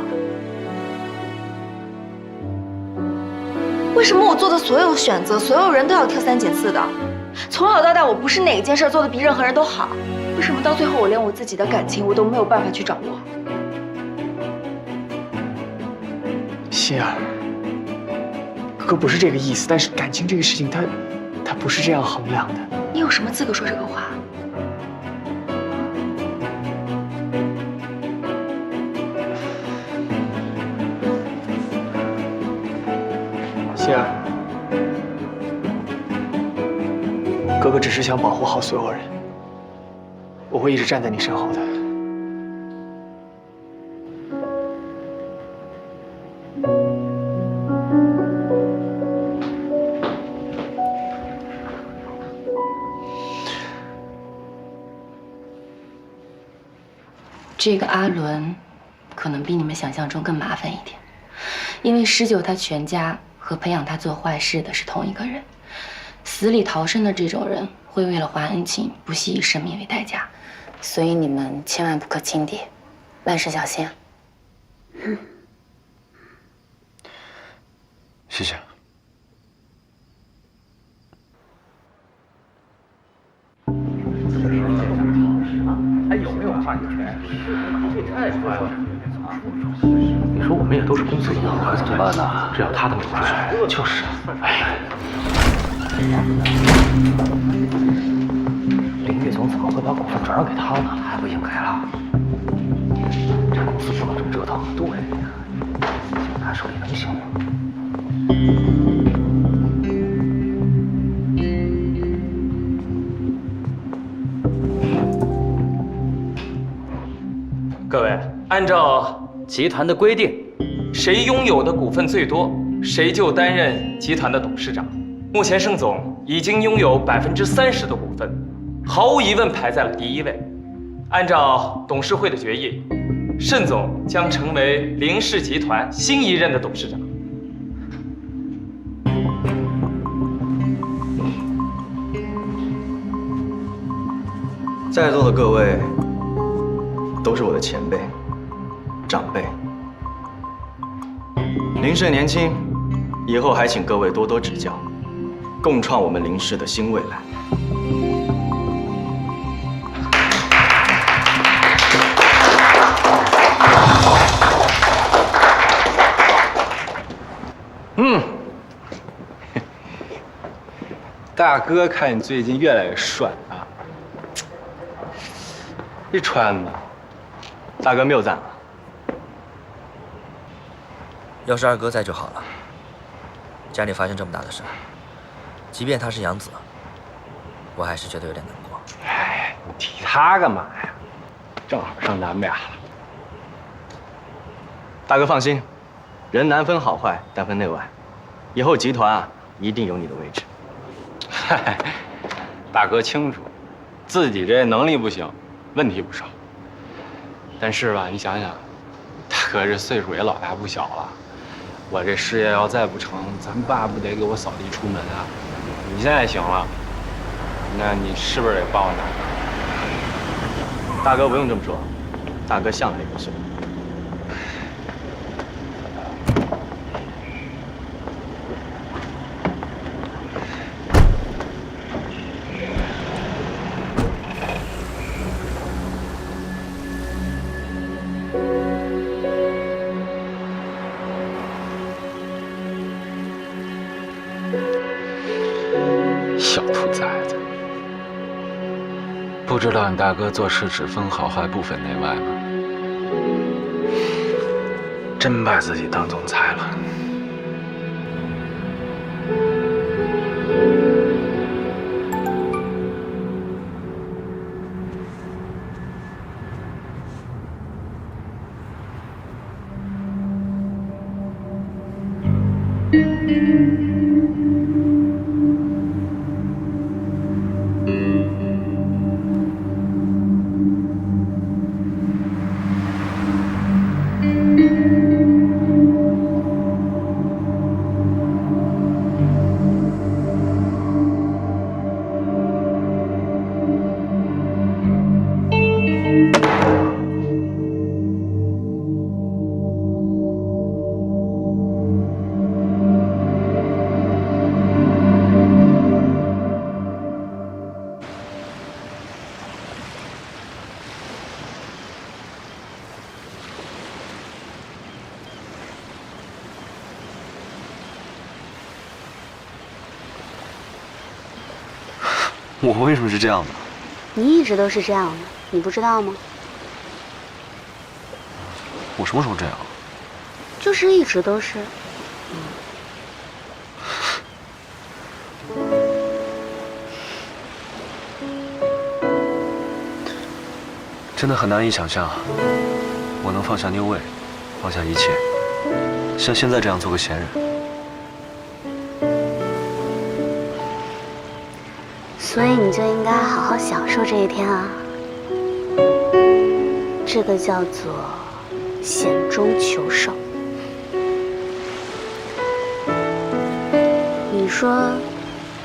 为什么我做的所有选择，所有人都要挑3拣4的？从小到大，我不是哪一件事做的比任何人都好，为什么到最后我连我自己的感情我都没有办法去掌握？心儿，哥不是这个意思，但是感情这个事情，它不是这样衡量的。你有什么资格说这个话？心儿，哥哥只是想保护好所有人，我会一直站在你身后的。这个阿伦，可能比你们想象中更麻烦一点，因为施救他全家和培养他做坏事的是同一个人，死里逃生的这种人会为了还恩情，不惜以生命为代价，所以你们千万不可轻敌，万事小心。谢谢谢。还有没有话语权？这太坏了！你说我们也都是公司的老板，怎么办呢？只要他的没话语权，就是。哎，林月总怎么会把股份转让给他呢？还不应该了。这公司不能这么折腾。对呀，就他手里能行吗？各位，按照集团的规定，谁拥有的股份最多，谁就担任集团的董事长。目前盛总已经拥有30%的股份，毫无疑问排在了第1位。按照董事会的决议，盛总将成为林氏集团新一任的董事长。在座的各位都是我的前辈、长辈。林氏年轻，以后还请各位多多指教，共创我们林氏的新未来。大哥，看你最近越来越帅啊！这穿的，大哥谬赞了。要是二哥在就好了。家里发生这么大的事，即便他是养子，我还是觉得有点难过。哎，你提他干嘛呀？正好上南边了。大哥放心，人难分好坏，但分内外。以后集团啊，一定有你的位置。嗨，大哥清楚，自己这能力不行，问题不少。但是吧，你想想，大哥这岁数也老大不小了，我这事业要再不成，咱爸不得给我扫地出门啊？你现在行了，那你是不是得帮我拿？大哥不用这么说，大哥向来如是。小兔崽子，不知道你大哥做事只分好坏不分内外吗？真把自己当总裁了。我为什么是这样的？你一直都是这样的，你不知道吗？我什么时候这样？就是一直都是。真的很难以想象，我能放下妞位，放下一切，像现在这样做个闲人。所以你就应该好好享受这一天啊！这个叫做险中求胜。你说，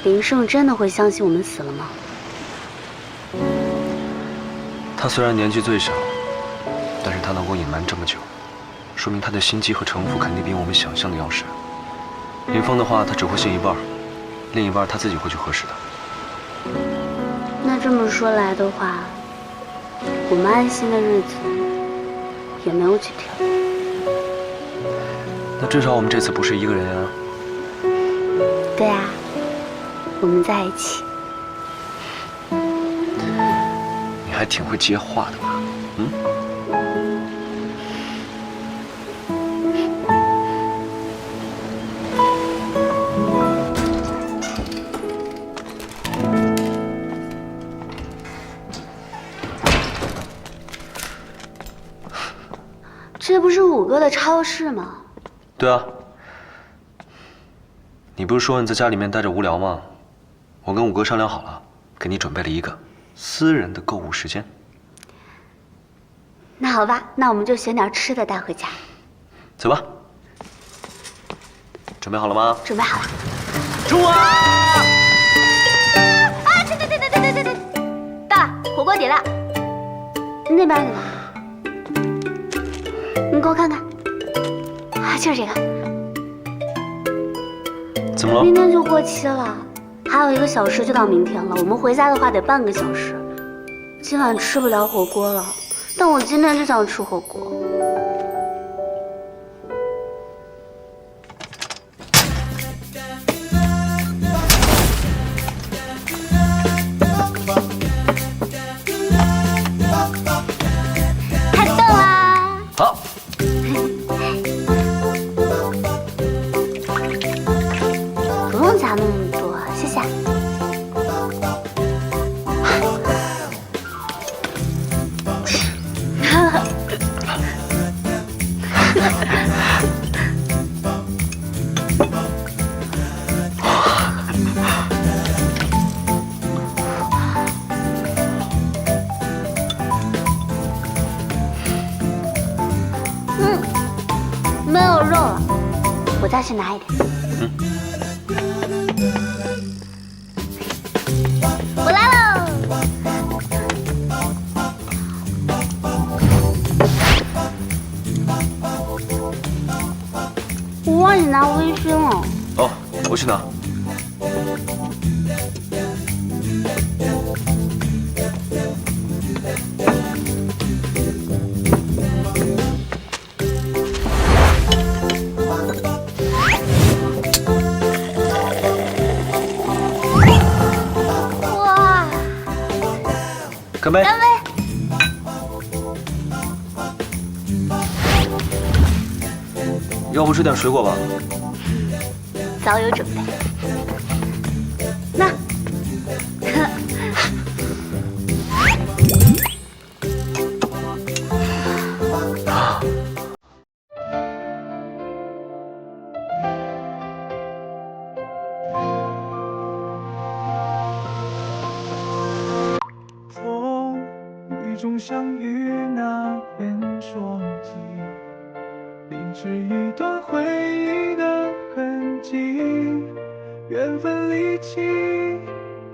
林胜真的会相信我们死了吗？他虽然年纪最小，但是他能够隐瞒这么久，说明他的心机和城府肯定比我们想象的要深。林峰的话他只会信一半，另一半他自己会去核实的。那这么说来的话，我们安心的日子也没有几天。那至少我们这次不是一个人啊。对啊，我们在一起。你还挺会接话的嘛，嗯？这不是五哥的超市吗？对啊。你不是说你在家里面待着无聊吗？我跟五哥商量好了，给你准备了一个私人的购物时间。那好吧，那我们就选点吃的带回家。走吧。准备好了吗？准备好了。出啊！啊！对，到了，火锅底料。那边呢？你给我看看，啊，就是这个。怎么了？明天就过期了，还有1个小时就到明天了。我们回家的话得半个小时。今晚吃不了火锅了，但我今天就想吃火锅。开动啦！好。不用加那么多，谢谢。没有肉了，我再去拿一点。我来喽！我忘记拿微醺了。哦，我去拿。哇！干杯！干杯！要不吃点水果吧？早有准备。那，风雨中相遇那片双翼，凝制一段回忆的痕迹，缘分离奇。